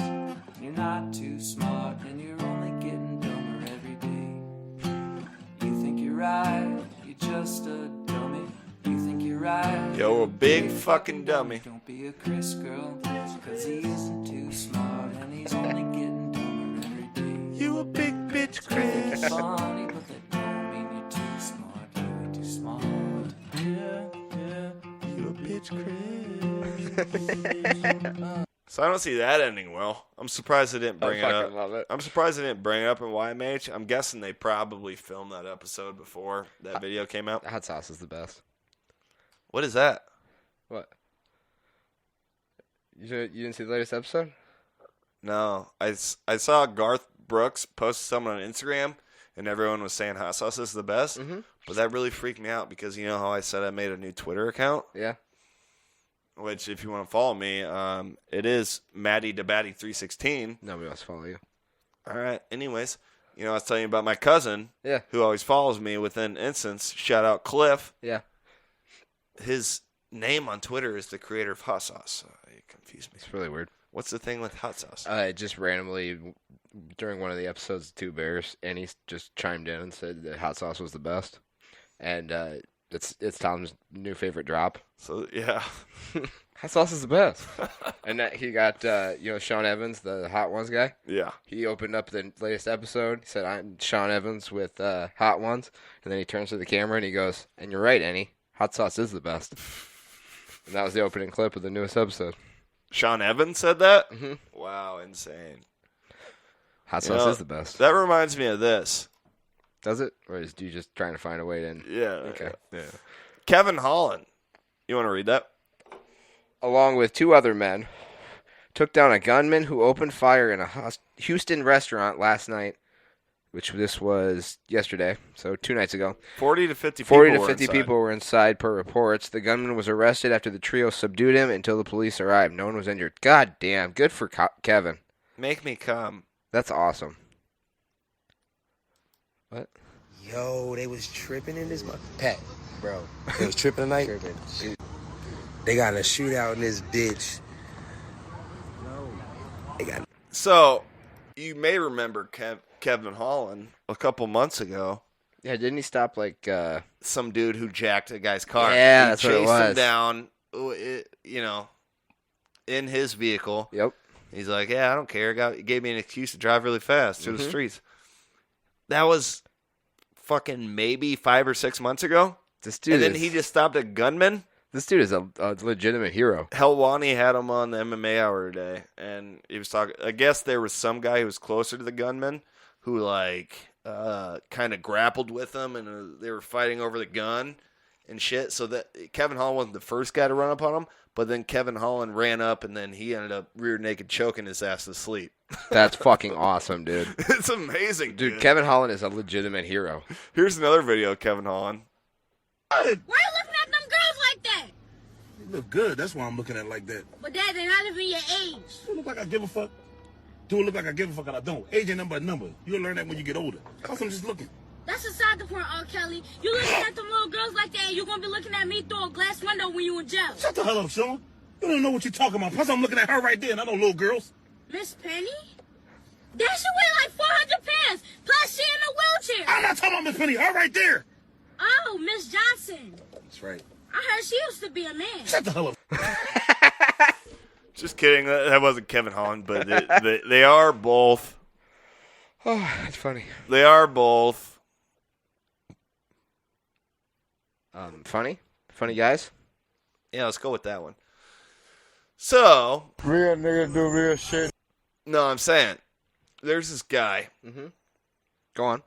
You're not too smart, and you're only getting dumber every day. You think you're right, you're just a dummy. You think you're right, Yo, a big fucking dummy. Don't be a Chris girl, cause he isn't too smart, and he's only getting dumber every day. You a big bitch, Chris. It's funny, but that don't mean you're too smart. You're too smart. Yeah. You a bitch, Chris. So I don't see that ending well. I'm surprised they didn't bring it up. Love it. I'm surprised they didn't bring it up in YMH. I'm guessing they probably filmed that episode before that video came out. Hot sauce is the best. What is that? What? You didn't see the latest episode? No. I saw Garth Brooks post something on Instagram, and everyone was saying hot sauce is the best. Mm-hmm. But that really freaked me out because you know how I said I made a new Twitter account? Yeah. Which, if you want to follow me, it is MattyDeBatty316. Nobody wants to follow you. All right. Anyways, I was telling you about my cousin, who always follows me within instance. Shout out Cliff. Yeah. His name on Twitter is the creator of hot sauce. It confused me. It's really weird. What's the thing with hot sauce? Just randomly, during one of the episodes of Two Bears, Annie just chimed in and said that hot sauce was the best. And it's Tom's new favorite drop. So, yeah. Hot sauce is the best. And that he got, Sean Evans, the Hot Ones guy. Yeah. He opened up the latest episode. He said, I'm Sean Evans with Hot Ones. And then he turns to the camera and he goes, and you're right, Annie. Hot sauce is the best. And that was the opening clip of the newest episode. Sean Evans said that? Mm-hmm. Wow, insane. Hot sauce is the best. That reminds me of this. Does it? Or is you just trying to find a way to end? Yeah. Okay. Yeah. Kevin Holland. You want to read that? Along with two other men, took down a gunman who opened fire in a Houston restaurant last night, which this was yesterday, so 2 nights ago. 40 to 50 people were inside per reports. The gunman was arrested after the trio subdued him until the police arrived. No one was injured. God damn. Good for Kevin. Make me come. That's awesome. What? Yo, they was tripping in this Pat, bro. They was tripping tonight? Tripping. They got in a shootout in this bitch. No. So, you may remember Kevin Holland a couple months ago. Yeah, didn't he stop some dude who jacked a guy's car? Yeah, that's what it was. Chased him down, in his vehicle. Yep. He's like, yeah, I don't care. Gave me an excuse to drive really fast through the streets. That was fucking maybe 5 or 6 months ago. This dude and then he just stopped a gunman. This dude is a legitimate hero. Helwani had him on the MMA Hour today, and he was talking. I guess there was some guy who was closer to the gunman who, kind of grappled with him, and they were fighting over the gun and shit. So that Kevin Holland wasn't the first guy to run up on him, but then Kevin Holland ran up, and then he ended up rear naked choking his ass to sleep. That's fucking awesome, dude. It's amazing, dude. Kevin Holland is a legitimate hero. Here's another video of Kevin Holland. Why are you looking at them girls like that? They look good. That's why I'm looking at it like that. But Dad, they're not even your age. Do it look like I give a fuck? Do it look like I give a fuck and I don't? Age ain't nothing but a number. You'll learn that when you get older. Cause I'm just looking. That's aside the point, R. Kelly. You looking at them little girls like that, and you're gonna be looking at me through a glass window when you in jail. Shut the hell up, Sean. You don't know what you're talking about. Plus, I'm looking at her right there, and I know little girls. Miss Penny? That should weigh like 400 pounds. Plus, she in a wheelchair. I'm not talking about Miss Penny. Her right there. Oh, Miss Johnson. That's right. I heard she used to be a man. Shut the hell up. Just kidding. That wasn't Kevin Holland, but they are both. Oh, that's funny. They are both. Funny? Funny guys? Yeah, let's go with that one. So. Real niggas do real shit. No, I'm saying. There's this guy. Mm-hmm. Go on.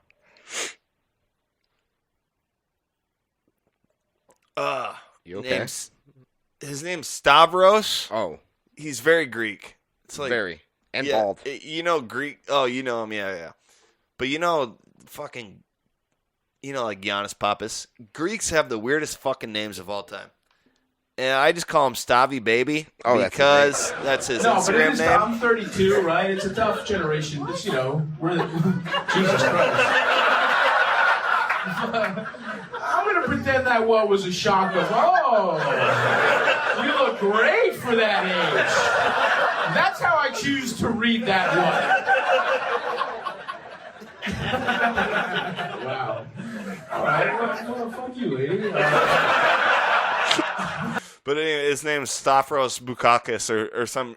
You okay? His name's Stavros. Oh. He's very Greek. It's like very. And bald. You know Greek. Oh, you know him. Yeah. But fucking, like Giannis Papas. Greeks have the weirdest fucking names of all time. And I just call him Stavi Baby because that's his Instagram name. I'm 32, right? It's a tough generation. But, we're Jesus Christ. I'm going to pretend that one was a shock of, you look great for that age. That's how I choose to read that one. Wow. All right. Well, fuck you, lady. But anyway, his name is Stavros Bukakis or some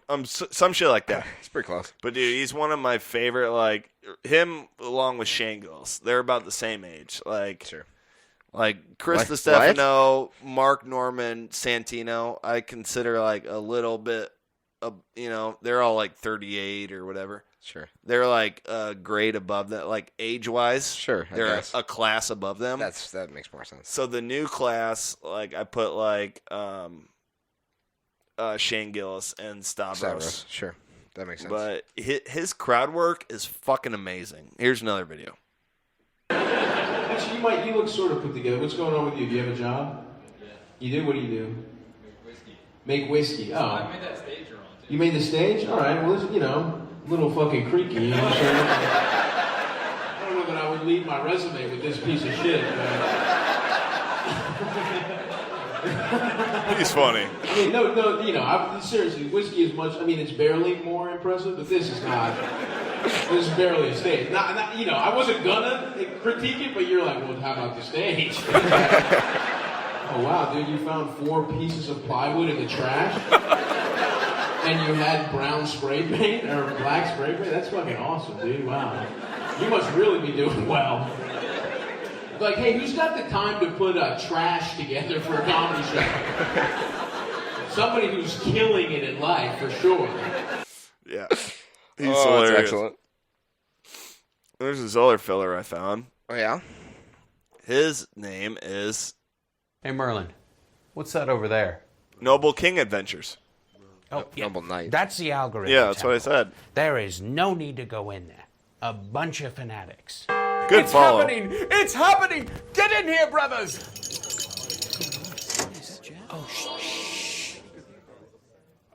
shit like that. It's pretty close. But dude, he's one of my favorite. Him along with Shane Gillis, they're about the same age. Sure. Like Chris DiStefano, Mark Norman, Santino, I consider a little bit they're all like 38 or whatever. Sure. They're like a grade above that, like age-wise. Sure, I they're guess. a class above them. That makes more sense. So the new class, like I put like Shane Gillis and Stavros. Sure, that makes sense. But his crowd work is fucking amazing. Here's another video. Actually, you look sort of put together. What's going on with you? Do you have a job? Yeah. You do? What do you do? Make whiskey. Oh. I made that stage you're on, too. You made the stage? All right. Well, it's, a little fucking creaky. You know what I'm saying? I don't know that I would leave my resume with this piece of shit. He's funny. I mean, no, seriously, whiskey is much, it's barely more impressive, but this is not. This is barely a stage. Not, I wasn't gonna critique it, but you're like, well, how about the stage? Oh, wow, dude, you found 4 pieces of plywood in the trash? And you had brown spray paint, or black spray paint? That's fucking awesome, dude, wow. You must really be doing well. Like, hey, who's got the time to put trash together for a comedy show? Somebody who's killing it in life, for sure. Yeah. He's hilarious. That's excellent. There's this other filler I found. Oh, yeah? His name is... Hey, Merlin. What's that over there? Noble King Adventures. Oh, yeah. Noble Knight. That's the algorithm. Yeah, that's what I said. There is no need to go in there. A bunch of fanatics. Good it's follow. Happening! It's happening! Get in here, brothers! Oh, shh.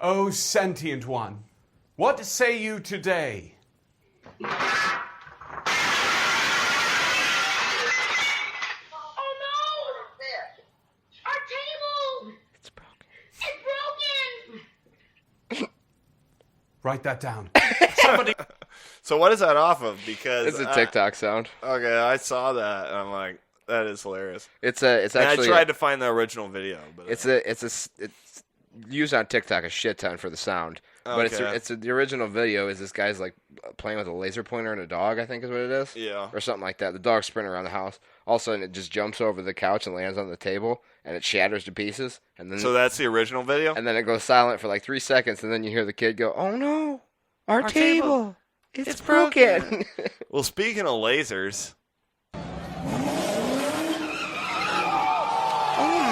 Oh, sentient one. What say you today? Write that down. Somebody. So what is that off of? Because It's a TikTok sound. Okay, I saw that and I'm like, that is hilarious. It's And actually. I tried to find the original video, but It's used on TikTok a shit ton for the sound. But Okay. the original video is this guy's like playing with a laser pointer and a dog, I think is what it is. Yeah. Or something like that. The dog's sprinting around the house. All of a sudden it just jumps over the couch and lands on the table and it shatters to pieces. And then So that's the original video? And then it goes silent for like 3 seconds and then you hear the kid go, "Oh no, our table. It's broken." Well, speaking of lasers, Oh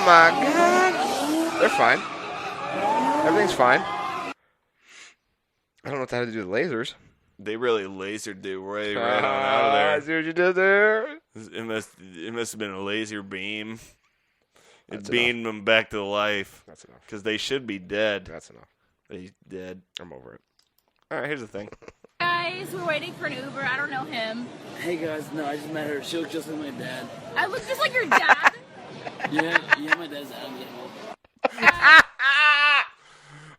my god. They're fine. Everything's fine. I don't know what that had to do with lasers. they really lasered the right on out of there. I see what you did there. It must have been a laser beam. It That's beamed them back to life. That's enough. Because they should be dead. That's enough. They dead. I'm over it. All right, here's the thing. Guys, we're waiting for an Uber. I don't know him. Hey guys, no, I just met her. She looks just like my dad. I look just like your dad. Yeah, my dad's Adam Gamble.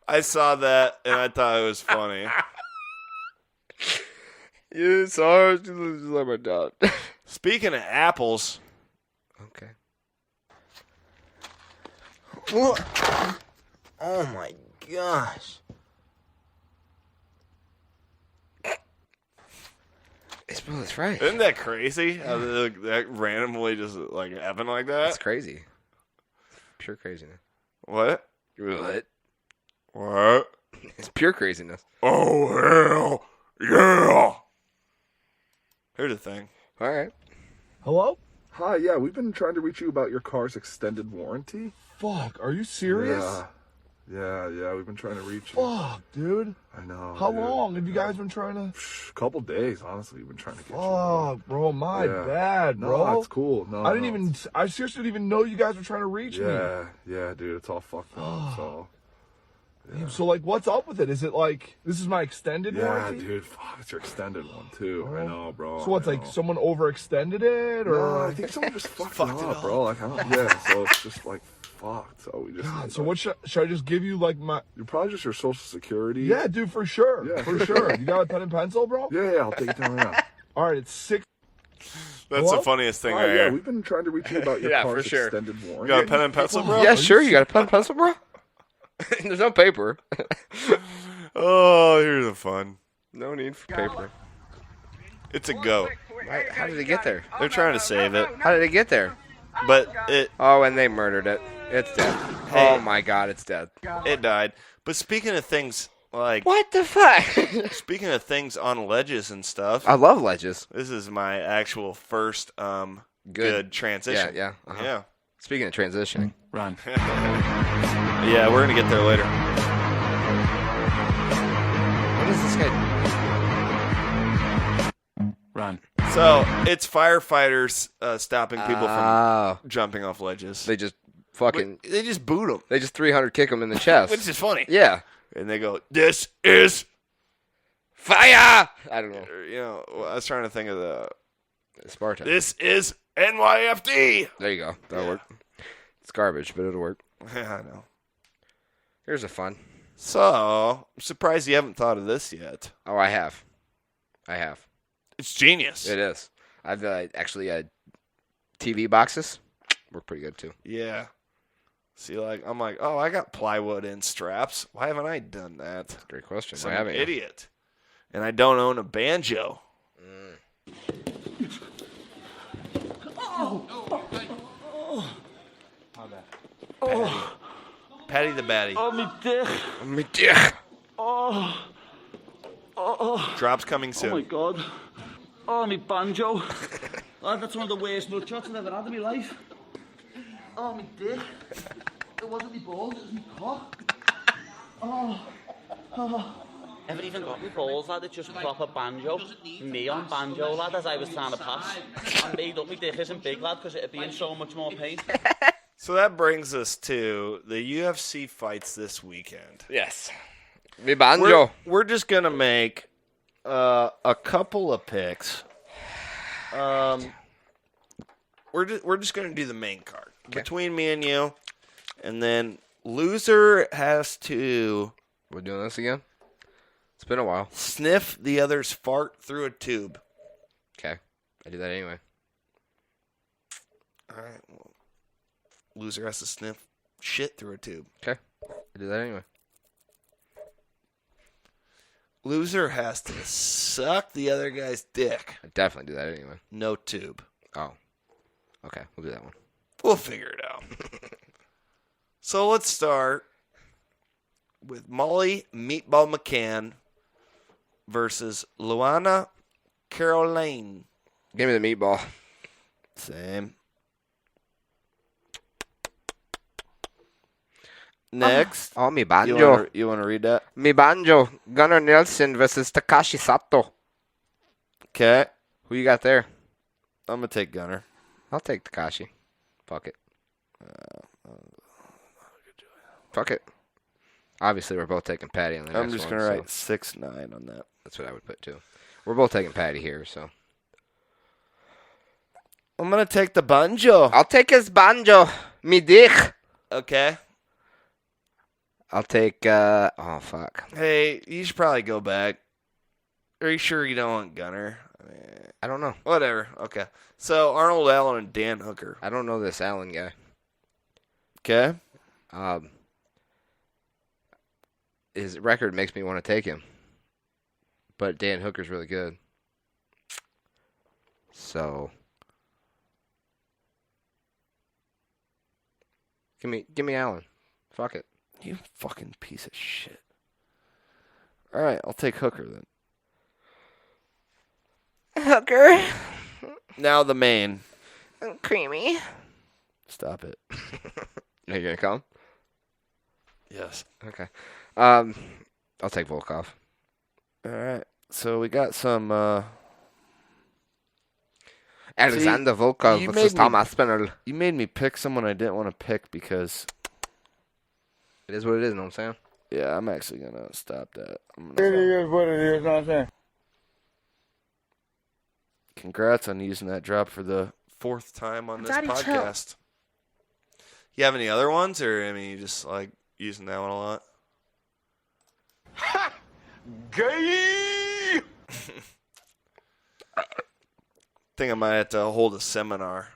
I saw that and I thought it was funny. You saw her? She looks just like my dad. Speaking of apples. Okay. What? Oh my gosh. It's Bill, it's right. Isn't that crazy? How that randomly just like happen like that? It's crazy. Pure craziness. What? What? What? It's pure craziness. Oh hell yeah! Here's the thing. All right. Hello? Hi, yeah, we've been trying to reach you about your car's extended warranty. Fuck, are you serious? Yeah, we've been trying to reach you. Fuck, dude. I know. How dude. long have you guys been trying to? A couple days, honestly, we've been trying to get you. Fuck, bro, my Yeah. bad, bro. No, it's cool. No, I didn't no, even, I seriously didn't even know you guys were trying to reach me. Yeah, dude, it's all fucked up, so. Yeah. So, like, what's up with it? Is it like, this is my extended warranty? Yeah, dude, fuck, it's your extended one, too. I know, bro. So what's, like, someone overextended it, or? No, I think someone just fucked it up, bro. Like, I don't, yeah, so it's just, like, fucked. So we just. God, so what should I just give you, like, my? You're probably just your social security. Yeah, dude, for sure. Yeah, for sure. You got a pen and pencil, bro? Yeah, I'll take it down right now. All right, it's 6. That's Hello? the funniest thing Oh, I yeah, hear. we've been trying to reach you about your Yeah, car's for sure. extended You warranty. got a pen and pencil, bro? Yeah, sure. You got a pen and pencil, bro? There's no paper. Oh, here's the fun. No need for paper. It's a goat. How did it get there? They're trying to save it, How did it get there? but it Oh, and they murdered it. It's dead. Hey. Oh my god, it's dead. it died. But speaking of things Like, what the fuck? Speaking of things on ledges and stuff, I love ledges. This is my actual first good transition. Yeah. Yeah. Speaking of transitioning, Run. Yeah, we're gonna get there later. What is this guy? Run. So it's firefighters stopping people from jumping off ledges. They just fucking. They just boot them. They just 300 kick them in the chest, Which is funny. Yeah. And they go, "This is fire." I don't know. You know, I was trying to think of the Spartan. This is NYFD. There you go. That'll work. It's garbage, but it'll work. Yeah, I know. Here's a fun. So I'm surprised you haven't thought of this yet. Oh, I have. It's genius. It is. I've actually TV boxes work pretty good too. Yeah. See, I'm like, oh, I got plywood and straps. Why haven't I done that? Great question. So Why I'm haven't an you? idiot. And I don't own a banjo. Patty the Batty. Oh, me dick. Me dick. Oh. Drops coming soon. Oh, my God. Oh, me banjo. Oh, that's one of the worst nut shots I've ever had in my life. Oh, me dick. It wasn't me balls, it was me cock. Oh. Never even got me balls, lad. It's just proper banjo. Me on banjo, lad, as I was trying to pass. I made up my dick isn't big, lad, because it'd be in so much more pain. So that brings us to the UFC fights this weekend. Yes. Me banjo. We're just going to make a couple of picks. We're just going to do the main card between me and you. And then loser has to... We're doing this again? It's been a while. Sniff the other's fart through a tube. Okay. I do that anyway. All right. Well, loser has to sniff shit through a tube. Okay. I do that anyway. Loser has to suck the other guy's dick. I definitely do that anyway. No tube. Oh. Okay. We'll do that one. We'll figure it out. So let's start with Molly Meatball McCann versus Luana Caroline. Give me the meatball. Same. Next. Oh, me banjo. You want to read that? Me banjo. Gunnar Nelson versus Takashi Sato. Okay. Who you got there? I'm going to take Gunnar. I'll take Takashi. Fuck it. Fuck it. Obviously, we're both taking Patty on the next one. I'm just going to write 6-9 on that. That's what I would put, too. We're both taking Patty here, so. I'm going to take the banjo. I'll take his banjo. Me dick. Okay. I'll take, oh, fuck. Hey, you should probably go back. Are you sure you don't want Gunnar? I don't know. Whatever. Okay. So, Arnold Allen and Dan Hooker. I don't know this Allen guy. Okay. His record makes me want to take him. But Dan Hooker's really good. So. Give me Allen. Fuck it. You fucking piece of shit. All right, I'll take Hooker then. Hooker. Now the main. Creamy. Stop it. Are you going to come? Yes. Okay. I'll take Volkov. All right. So we got some... Alexander Volkov versus Tom Aspinall. You made me pick someone I didn't want to pick because... It is what it is, you know what I'm saying? Yeah, I'm actually going to stop that. It is what it is, you know what I'm saying? Congrats on using that drop for the 4th time on this Daddy, podcast. You have any other ones, or I mean, you just like using that one a lot? Ha! Gay! Think I might have to hold a seminar,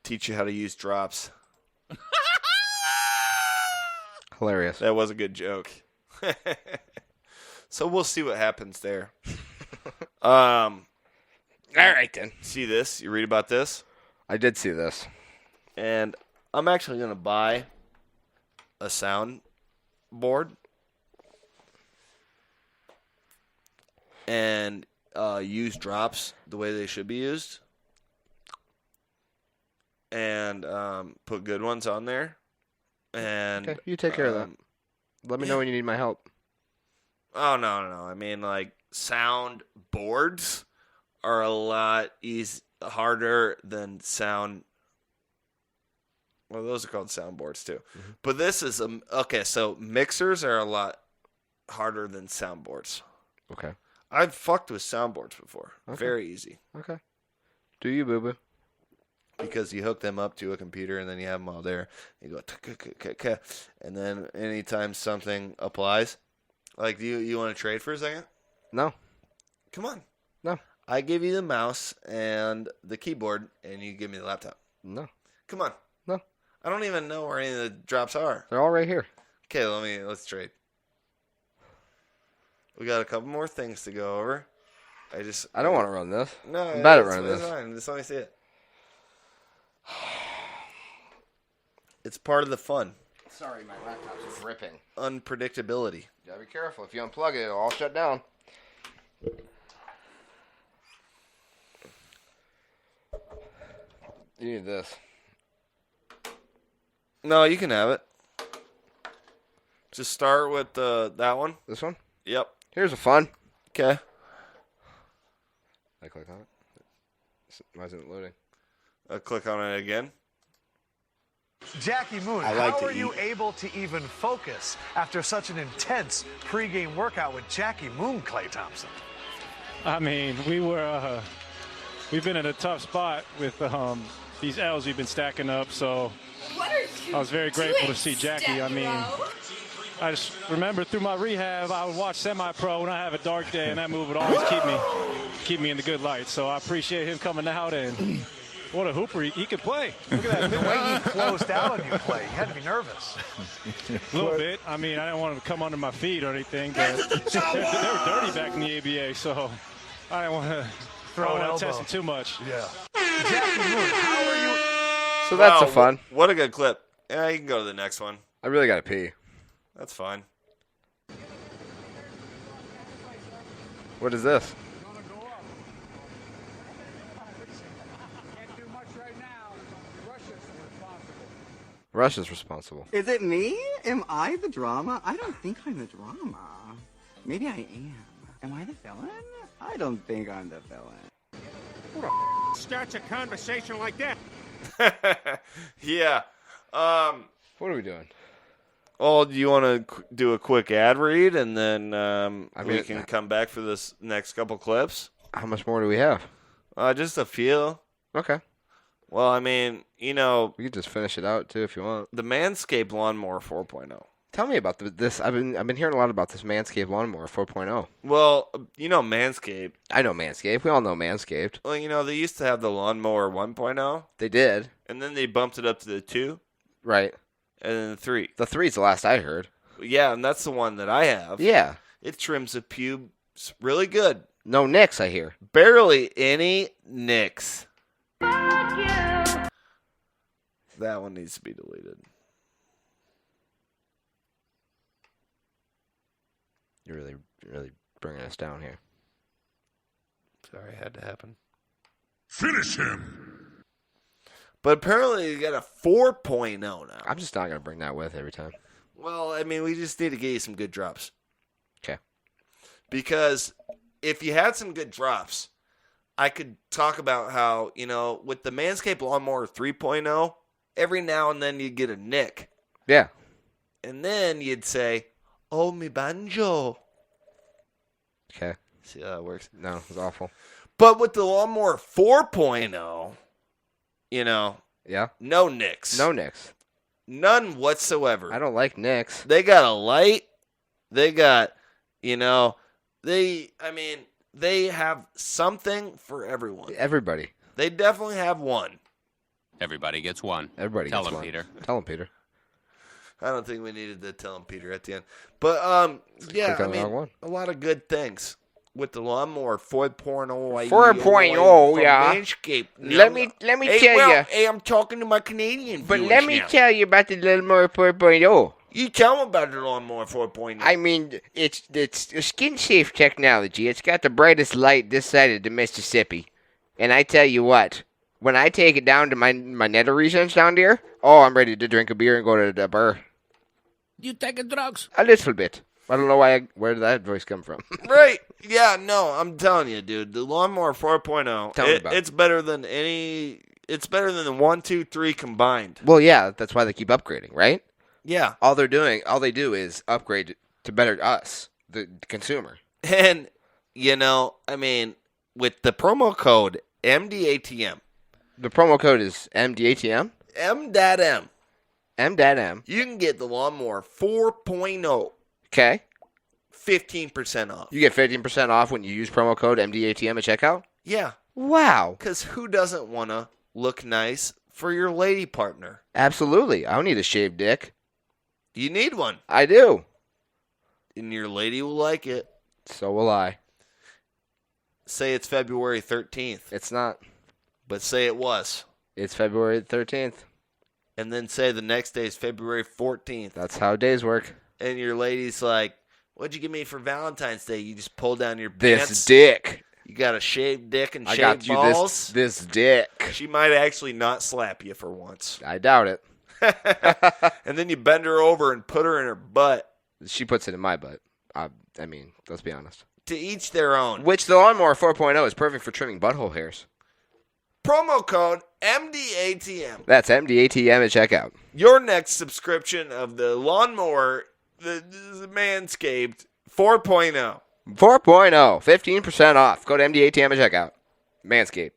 teach you how to use drops. Hilarious. That was a good joke. So we'll see what happens there. All right, then. See this? You read about this? I did see this. And I'm actually going to buy a sound board. and use drops the way they should be used, and put good ones on there. And Okay, you take care of that. Let me know when you need my help. Oh, no. I mean, like, sound boards are a lot harder than sound. Well, those are called soundboards too. Mm-hmm. But this is okay. So mixers are a lot harder than soundboards. Okay. I've fucked with soundboards before. Okay. Very easy. Okay. Do you, boo boo? Because you hook them up to a computer and then you have them all there. You go, and then anytime something applies, like, do you want to trade for a second? No. Come on. No. I give you the mouse and the keyboard, and you give me the laptop. No. Come on. No. I don't even know where any of the drops are. They're all right here. Okay, let's trade. We got a couple more things to go over. I don't want to run this. No, I'm bad at running this. It's fine. Just let me see it. It's part of the fun. Sorry, my laptop's ripping. Unpredictability. You gotta be careful. If you unplug it, it'll all shut down. You need this. No, you can have it. Just start with that one. This one? Yep. Here's a fun. Okay. I click on it. Why isn't it loading? Click on it again. Jackie Moon, how are you able to even focus after such an intense pregame workout with Jackie Moon, Klay Thompson? I mean, we've been in a tough spot with these L's we've been stacking up, so I was very grateful to see Jackie. I mean, I just remember through my rehab, I would watch Semi-Pro when I have a dark day, and that move would always keep me in the good light. So I appreciate him coming out, and what a hooper he could play. Look at that. The way he closed out on you, Klay, you had to be nervous. A little bit. I mean, I didn't want him to come under my feet or anything, but they were dirty back in the ABA, so I didn't want to test him too much. Yeah. Jackie Moon, how are you? So that's a fun. What a good clip. Yeah, you can go to the next one. I really gotta pee. That's fine. What is this? Russia's responsible. Is it me? Am I the drama? I don't think I'm the drama. Maybe I am. Am I the villain? I don't think I'm the villain. Who the starts a conversation like that? Yeah. What are we doing? Oh, do you want to do a quick ad read and then we can come back for this next couple clips? How much more do we have? Just a few. Okay. Well, I mean, we could just finish it out too if you want. The Manscaped Lawnmower 4.0. Tell me about this. I've been hearing a lot about this Manscaped Lawnmower 4.0. Well, Manscaped. I know Manscaped. We all know Manscaped. Well, they used to have the Lawnmower 1.0. They did. And then they bumped it up to the 2. Right. And then the 3. The 3's the last I heard. Yeah, and that's the one that I have. Yeah. It trims the pubes really good. No nicks, I hear. Barely any nicks. That one needs to be deleted. You're really bringing us down here. Sorry, it had to happen. Finish him! But apparently you got a 4.0 now. I'm just not going to bring that with every time. Well, I mean, we just need to get you some good drops. Okay. Because if you had some good drops, I could talk about how, with the Manscaped Lawnmower 3.0, every now and then you'd get a nick. Yeah. And then you'd say, oh, mi banjo. Okay. See how that works? No, it's awful. But with the Lawnmower 4.0, yeah, no nicks. No nicks. None whatsoever. I don't like nicks. They got a light. They got, they have something for everyone. Everybody. They definitely have one. Everybody gets one. Everybody Tell gets him, one. Peter. Tell him, Peter. I don't think we needed to tell him Peter at the end. But, yeah, a lot of good things with the Lawnmower 4.0. 4.0, yeah. Manscaped. Let me tell you. Hey, I'm talking to my Canadian But viewers let me now. tell you about the Lawnmower 4.0. You tell them about the Lawnmower 4.0. I mean, it's a skin-safe technology. It's got the brightest light this side of the Mississippi. And I tell you what, when I take it down to my nether regions down there, oh, I'm ready to drink a beer and go to the bar. You taking drugs? A little bit. I don't know where did that voice come from. Right. Yeah, no, I'm telling you, dude. The Lawnmower 4.0, Tell me about it. it's better than it's better than the 1, 2, 3 combined. Well, yeah, that's why they keep upgrading, right? Yeah. All they do is upgrade to better us, the consumer. And, I mean, with the promo code MDATM. The promo code is MDATM? Mdatm. Mdatm. You can get the Lawnmower 4.0. Okay. 15% off. You get 15% off when you use promo code MDATM at checkout? Yeah. Wow. Because who doesn't want to look nice for your lady partner? Absolutely. I don't need a shaved dick. You need one. I do. And your lady will like it. So will I. Say it's February 13th. It's not. But say it was. It's February 13th. And then say the next day is February 14th. That's how days work. And your lady's like, what'd you give me for Valentine's Day? You just pull down your This pants. dick. You got a shaved dick and I shaved got you balls. this dick. She might actually not slap you for once. I doubt it. And then you bend her over and put her in her butt. She puts it in my butt. I mean, let's be honest. To each their own. Which the Lawnmower 4.0 is perfect for trimming butthole hairs. Promo code MDATM. That's MDATM at checkout. Your next subscription of the Lawnmower, the Manscaped 4.0. 4.0, 15% off. Go to MDATM at checkout. Manscaped.com.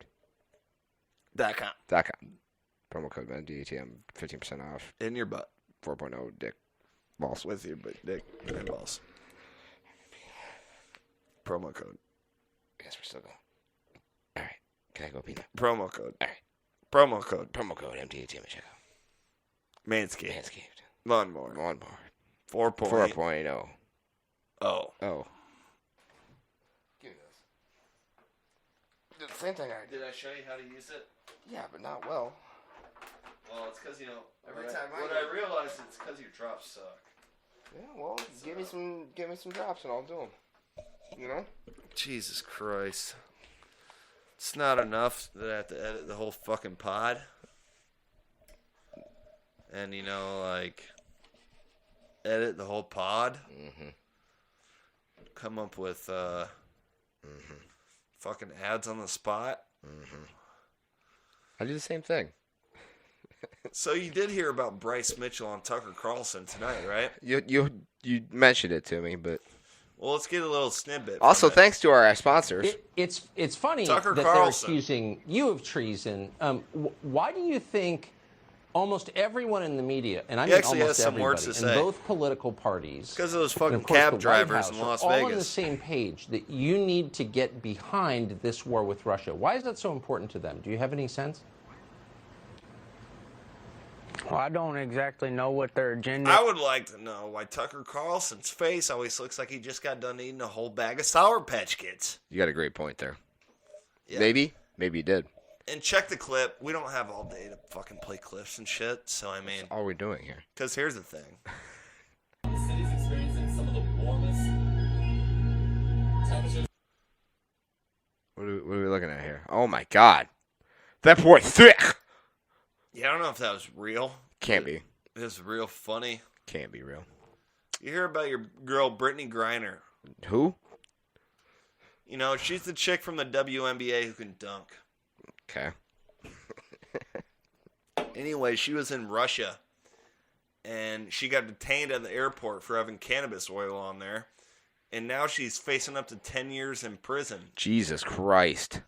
Promo code MDATM, 15% off. In your butt. 4.0 dick balls. With your dick and balls. Promo code. I guess we're still going. All right. Can I go pee now? Promo code. All right. Promo code. Promo code MDATM at checkout. Manscaped. Lawnmower. 4.0. Oh. Give me this. The same thing I Did I show you how to use it? Yeah, but not well. Well, it's because, Every what time I realized it's because your drops suck. Yeah, well, give me some drops and I'll do them. You know? Jesus Christ. It's not enough that I have to edit the whole fucking pod. And, edit the whole pod. Mm-hmm. Come up with fucking ads on the spot. Mm-hmm. I do the same thing. So you did hear about Bryce Mitchell on Tucker Carlson tonight, right? You mentioned it to me, but well, let's get a little snippet. Also, thanks to our sponsors. It's funny Tucker that Carlson. they're accusing you of treason. Why do you think almost everyone in the media, and I He mean actually has almost some everybody, words to in say. both political parties, Because of those and fucking of course the cab White drivers House, in Las are all on Vegas. the same page that you need to get behind this war with Russia? Why is that so important to them? Do you have any sense? Well, I don't exactly know what their agenda. I would like to know why Tucker Carlson's face always looks like he just got done eating a whole bag of Sour Patch Kids. You got a great point there. Yeah. Maybe you did. And check the clip. We don't have all day to fucking play clips and shit. So, I mean. That's all we're doing here. Because here's the thing. The city's experiencing some of the warmest temperatures. What are we looking at here? Oh my God. That boy thick. Yeah, I don't know if that was real. Can't be. It was real funny. Can't be real. You hear about your girl, Brittany Griner. Who? She's the chick from the WNBA who can dunk. Okay. Anyway, she was in Russia, and she got detained at the airport for having cannabis oil on there, and now she's facing up to 10 years in prison. Jesus Christ.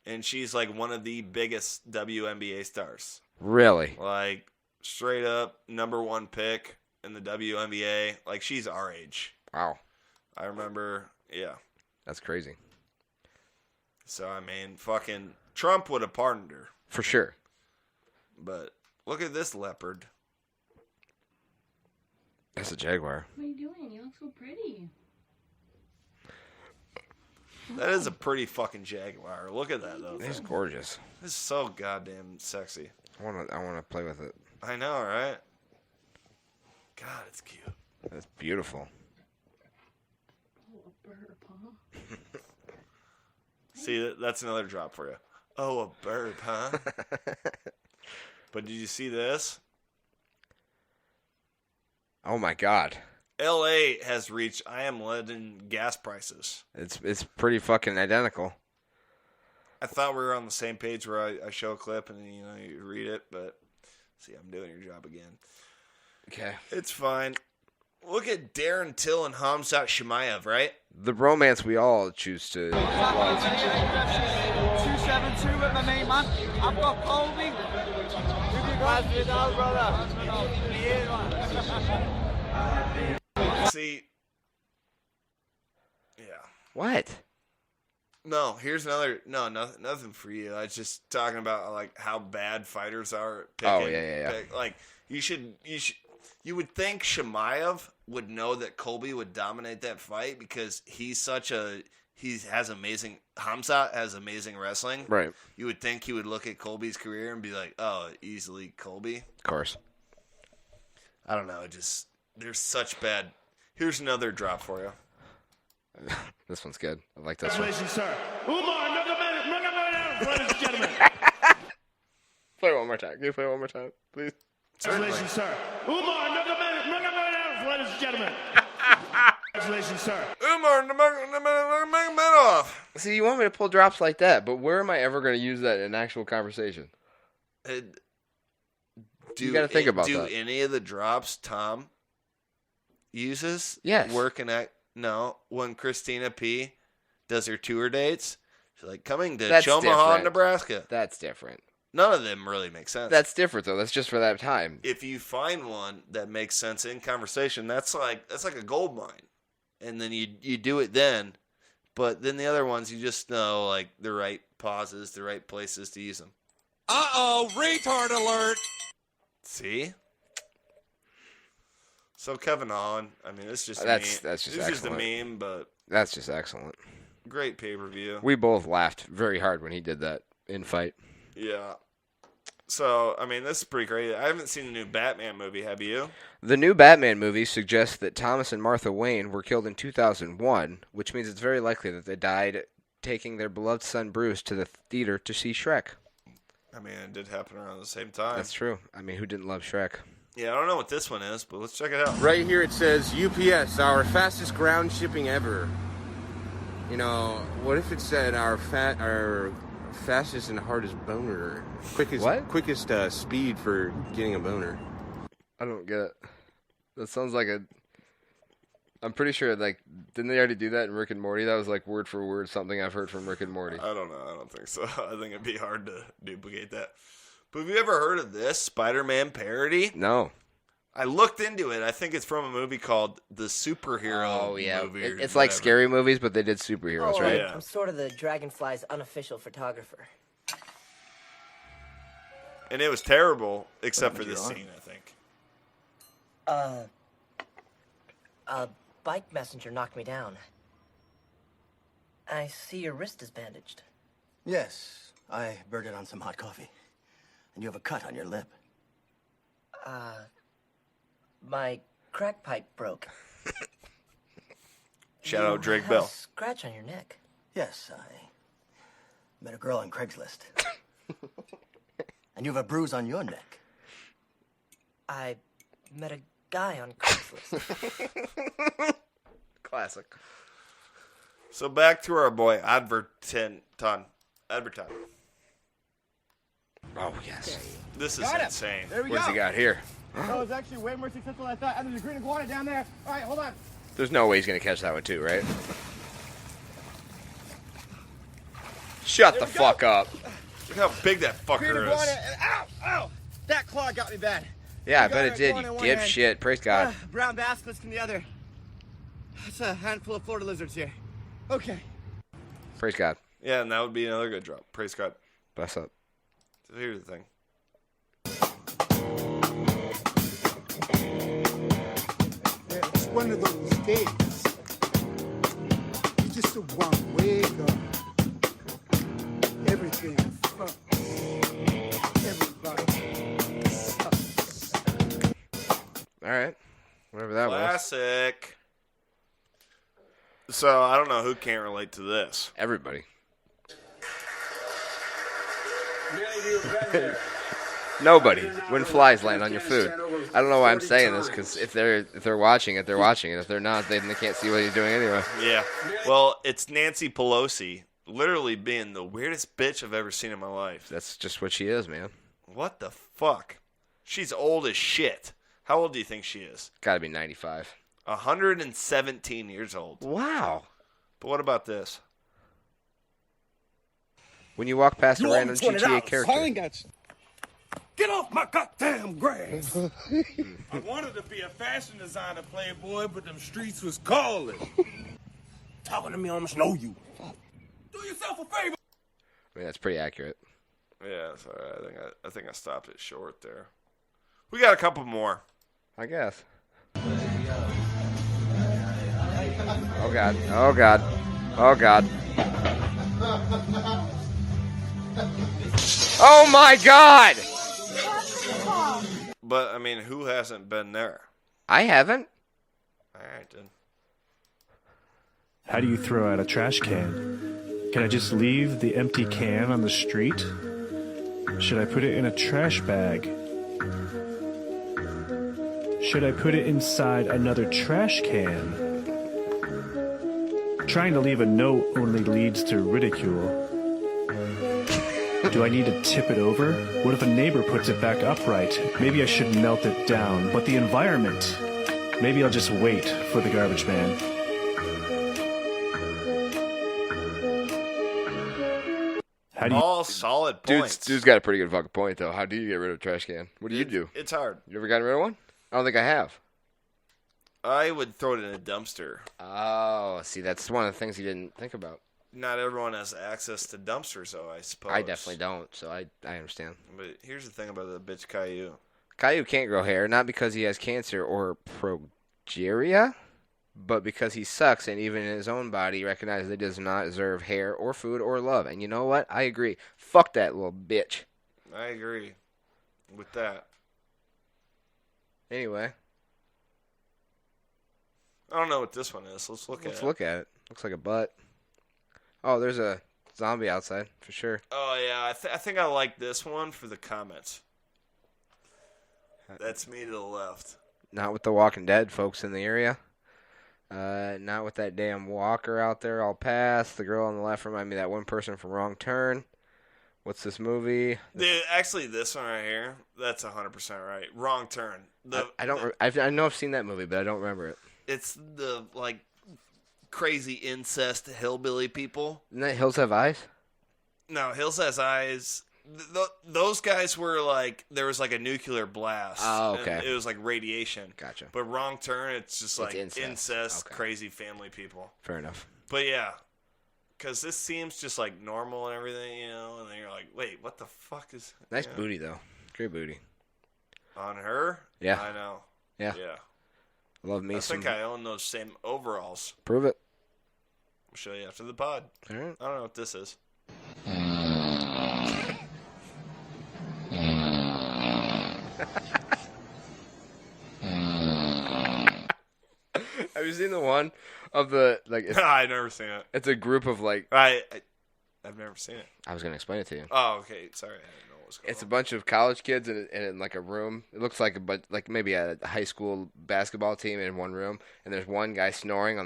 And she's like one of the biggest WNBA stars. Really? Like, straight up #1 pick in the WNBA. Like, she's our age. Wow. I remember, yeah. That's crazy. So, I mean, fucking Trump would have pardoned her. For sure. But look at this leopard. That's a jaguar. What are you doing? You look so pretty. That is a pretty fucking jaguar. Look at that, though. It's gorgeous. It's so goddamn sexy. I wanna play with it. I know, right? God, it's cute. That's beautiful. See, that's another drop for you. Oh, a burp, huh? But did you see this? Oh my God. LA has reached I am legend gas prices. It's pretty fucking identical. I thought we were on the same page where I show a clip and you read it, but see, I'm doing your job again. Okay. It's fine. Look at Darren Till and Hamzat Chimaev, right? The romance we all choose to. 272 with my main man. I've got Colby. See. Yeah. What? No, here's another. No, nothing for you. I was just talking about like how bad fighters are at picking. Oh, yeah. Like you would think Chimaev would know that Colby would dominate that fight because he has amazing. Hamzat has amazing wrestling. Right. You would think he would look at Colby's career and be like, oh, easily Colby. Of course. I don't know. There's such bad. Here's another drop for you. This one's good. I like this one. Congratulations, sir. Umar Nurmagomedov, ladies and gentlemen. Play it one more time. Can you play it one more time, please? Congratulations, sir. Umar Nurmagomedov, ladies and gentlemen. Congratulations, sir. Umar Nurmagomedov. See, you want me to pull drops like that, but where am I ever going to use that in an actual conversation? You got to think about that. Do any of the drops Tom uses? Yes. No, when Christina P. does her tour dates, she's like, coming to That's Omaha, different. Nebraska. That's different. None of them really make sense. That's different, though. That's just for that time. If you find one that makes sense in conversation, that's like a gold mine. And then you do it then. But then the other ones, you just know like the right pauses, the right places to use them. Uh-oh, retard alert. See? So Kevin Holland, I mean, it's just That's just it's just a excellent. meme, but That's just excellent. great pay-per-view. We both laughed very hard when he did that in fight. Yeah. So, I mean, this is pretty great. I haven't seen the new Batman movie, have you? The new Batman movie suggests that Thomas and Martha Wayne were killed in 2001, which means it's very likely that they died taking their beloved son Bruce to the theater to see Shrek. I mean, it did happen around the same time. That's true. I mean, who didn't love Shrek? Yeah, I don't know what this one is, but let's check it out. Right here it says UPS, our fastest ground shipping ever. You know, what if it said our fastest and hardest boner? Quickest speed for getting a boner. I don't get it. That sounds like I'm pretty sure, like, didn't they already do that in Rick and Morty? That was like word for word something I've heard from Rick and Morty. I don't know. I don't think so. I think it'd be hard to duplicate that. But have you ever heard of this Spider-Man parody? No. I looked into it. I think it's from a movie called The Superhero Movie. or It's like whatever. scary movies, but they did superheroes, right? Yeah. I'm sort of the Dragonfly's unofficial photographer. And it was terrible, except for this scene, I think. A bike messenger knocked me down. I see your wrist is bandaged. Yes, I burned it on some hot coffee. And you have a cut on your lip. My crack pipe broke. Shout out Drake You have Bell. a scratch on your neck. Yes, I met a girl on Craigslist. And you have a bruise on your neck. I met a guy on Craigslist. Classic. So back to our boy Adverton. Oh, yes. This is Got it. insane. There we What's go. he got here? That was actually way more successful than I thought. And there's a green iguana down there. All right, hold on. There's no way he's going to catch that one, too, right? Shut the fuck up. Look how big that Green fucker iguana. is. And, ow, ow. That claw got me bad. Yeah, I You bet got it did, iguana you in one hand. dipshit. Praise God. Brown basilisk in the other. That's a handful of Florida lizards here. Okay. Praise God. Yeah, and that would be another good drop. Praise God. Bless up. So here's the thing. It's one of those days. You just want to wake up. Everything fucks. Everybody sucks. All right. Whatever that was. Classic. So I don't know who can't relate to this. Everybody. Nobody. When flies land on your food. I don't know why I'm saying this, because if they're watching it, they're watching it. If they're not, then they can't see what you're doing anyway. Yeah. Well, it's Nancy Pelosi, literally being the weirdest bitch I've ever seen in my life. That's just what she is, man. What the fuck? She's old as shit. How old do you think she is? Gotta be 95. 117 years old. Wow. But what about this? When you walk past a random GTA character. I ain't got you. Get off my goddamn grass. I wanted to be a fashion designer, playboy, but them streets was calling. Talking to me, I almost know you. Do yourself a favor. I mean, that's pretty accurate. Yeah, sorry. I think I stopped it short there. We got a couple more. I guess. Oh, God. Oh, God. Oh, God. Oh, my God! But, I mean, who hasn't been there? I haven't. All right, then. How do you throw out a trash can? Can I just leave the empty can on the street? Should I put it in a trash bag? Should I put it inside another trash can? Trying to leave a note only leads to ridicule. Do I need to tip it over? What if a neighbor puts it back upright? Maybe I should melt it down. But the environment? Maybe I'll just wait for the garbage man. All solid points. Dude's got a pretty good fucking point, though. How do you get rid of a trash can? What do you do? It's hard. You ever gotten rid of one? I don't think I have. I would throw it in a dumpster. Oh, see, that's one of the things you didn't think about. Not everyone has access to dumpsters, though, I suppose. I definitely don't, so I understand. But here's the thing about the bitch Caillou. Caillou can't grow hair, not because he has cancer or progeria, but because he sucks, and even in his own body, he recognizes he does not deserve hair or food or love. And you know what? I agree. Fuck that little bitch. I agree with that. Anyway. I don't know what this one is. Let's look at it. Looks like a butt. Oh, there's a zombie outside, for sure. Oh, yeah. I think I like this one for the comments. That's me to the left. Not with the Walking Dead folks in the area. Not with that damn walker out there all past. The girl on the left reminded me of that one person from Wrong Turn. What's this movie? Dude, actually, this one right here, that's 100% right. Wrong Turn. I know I've seen that movie, but I don't remember it. It's the, like, crazy incest hillbilly people. Isn't that Hills Have Eyes? No, Hills Has Eyes. Those guys were like, there was like a nuclear blast. Oh, okay. And it was like radiation. Gotcha. But Wrong Turn, it's just like incest Okay. crazy family people. Fair enough. But yeah, because this seems just like normal and everything, you know, and then you're like, wait, what the fuck is... Nice booty, though. Great booty. On her? Yeah. I know. Yeah. Yeah. Love me I some... think I own those same overalls. Prove it. I'll show you after the pod. All right. I don't know what this is. Have you seen the one of the like? I've never seen it. It's a group of like. I've never seen it. I was gonna explain it to you. Oh, okay. Sorry, I didn't know what was going on. It's a bunch of college kids in like a room. It looks like maybe a high school basketball team in one room, and there's one guy snoring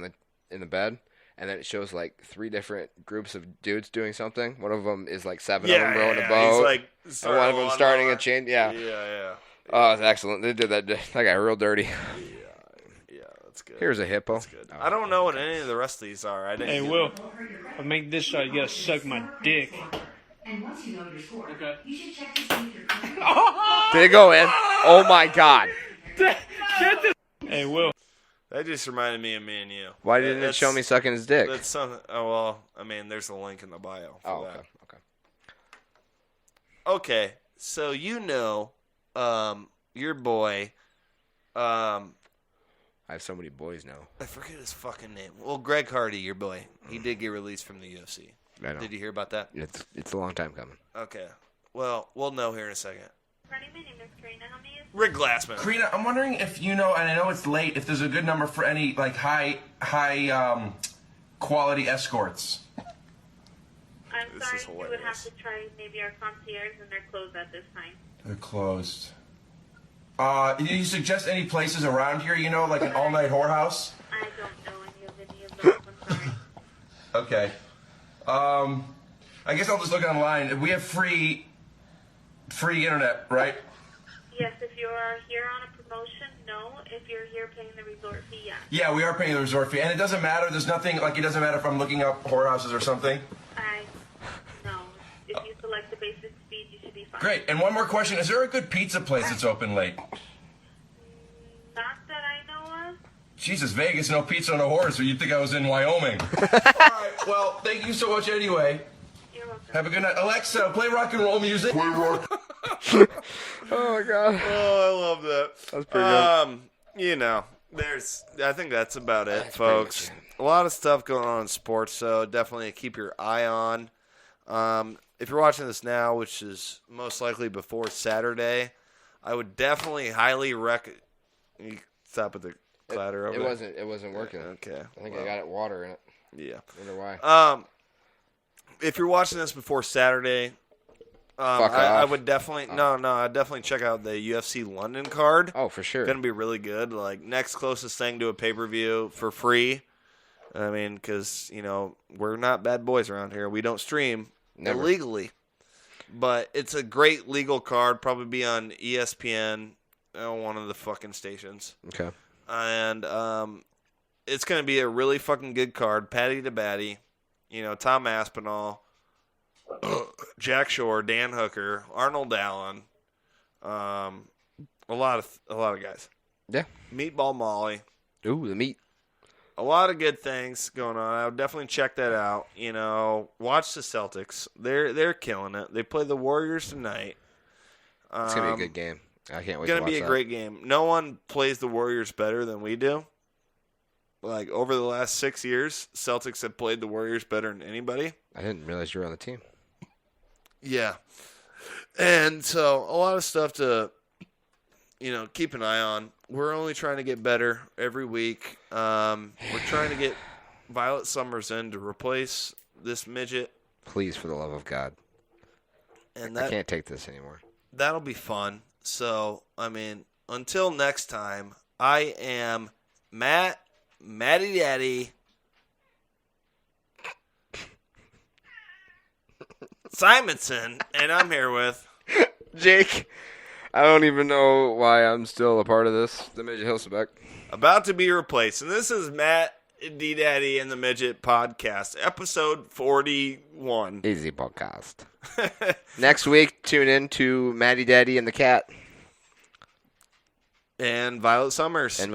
in the bed. And then it shows like 3 different groups of dudes doing something. One of them is like 7 of them rowing a boat. He's like, and one of them starting a chain. Yeah. Yeah. Oh, it's excellent. They did that. That got real dirty. Yeah, that's good. Here's a hippo. That's good. I don't know what any of the rest of these are. I didn't. Hey, Will, if I make this shot, you gotta suck my dick. And once you know your score, you should check to see if you're Did it go in? Oh my God. Hey, Will. That just reminded me of me and you. Why didn't it show me sucking his dick? That's something. Oh well, I mean, there's a link in the bio for that. Okay, so you know, your boy. I have so many boys now. I forget his fucking name. Well, Greg Hardy, your boy. He did get released from the UFC. I know. Did you hear about that? It's a long time coming. Okay. Well, we'll know here in a second. Rick Glassman. Karina, I'm wondering if you know, and I know it's late, if there's a good number for any like high quality escorts. I'm sorry, you would have to try maybe our concierge, and they're closed at this time. They're closed. Do you suggest any places around here, you know, like an all-night whorehouse? I don't know any of those, I'm sorry. Okay. I guess I'll just look online. We have free internet, right? Yes, if you are here on a promotion, no. If you're here paying the resort fee, yes. Yeah, we are paying the resort fee. And it doesn't matter, there's nothing, like it doesn't matter if I'm looking up whorehouses or something? No. If you select the basic speed, you should be fine. Great. And one more question. Is there a good pizza place that's open late? Not that I know of. Jesus, Vegas, no pizza, no whores, so you'd think I was in Wyoming. All right, well, thank you so much anyway. You're welcome. Have a good night. Alexa, play rock and roll music. Play rock. Oh, my God. Oh, I love that. That's pretty good. You know, I think that's about it, folks. A lot of stuff going on in sports, so definitely keep your eye on. If you're watching this now, which is most likely before Saturday, I would definitely highly recommend. You stop with the clatter over there. It wasn't working. Okay. I think I got water in it. Yeah. I wonder why. If you're watching this before Saturday, I would definitely I'd definitely check out the UFC London card. Oh, for sure. Gonna be really good. Like next closest thing to a pay-per-view for free. I mean, because we're not bad boys around here. We don't stream illegally, but it's a great legal card. Probably be on ESPN, one of the fucking stations. Okay. And it's gonna be a really fucking good card. Patty to Batty. Tom Aspinall, Jack Shore, Dan Hooker, Arnold Allen, a lot of guys. Yeah. Meatball Molly. Ooh, the meat. A lot of good things going on. I would definitely check that out. Watch the Celtics. They're killing it. They play the Warriors tonight. It's gonna be a good game. I can't wait. It's gonna be a great game. No one plays the Warriors better than we do. Like, over the last 6 years, Celtics have played the Warriors better than anybody. I didn't realize you were on the team. Yeah. And so, a lot of stuff to, keep an eye on. We're only trying to get better every week. We're trying to get Violet Summers in to replace this midget. Please, for the love of God. And I can't take this anymore. That'll be fun. So, until next time, I am Matty Daddy Simonson, and I'm here with Jake. I don't even know why I'm still a part of this. The Midget Hilsebeck. About to be replaced. And this is Matt D Daddy and the Midget Podcast, episode 41. Easy podcast. Next week, tune in to Matty Daddy and the Cat. And Violet Summers. If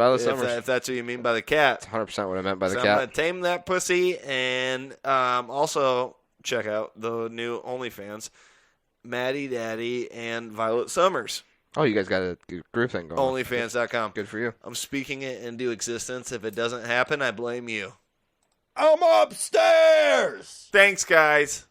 that's what you mean by the cat. That's 100% what I meant by the cat. I'm going to tame that pussy. And also check out the new OnlyFans, Matty Daddy and Violet Summers. Oh, you guys got a group thing going on. OnlyFans.com. Good for you. I'm speaking it into existence. If it doesn't happen, I blame you. I'm upstairs! Thanks, guys.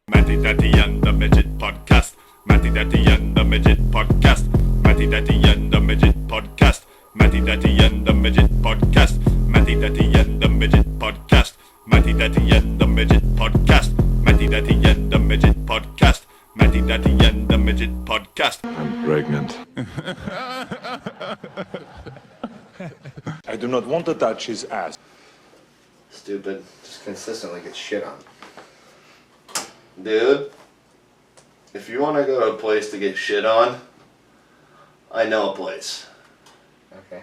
Matty Daddy and the Midget Podcast. Matty Daddy and the Midget Podcast. Matty Daddy and the Midget Podcast. Matty Daddy and the Midget Podcast. Matty Daddy and the Midget Podcast. Matty Daddy and the Midget Podcast. Matty Daddy and the Midget Podcast. Matty Daddy and the Midget Podcast. I'm pregnant. I do not want to touch his ass. Stupid. Just consistently get shit on. Dude, if you want to go to a place to get shit on, I know a place. Okay.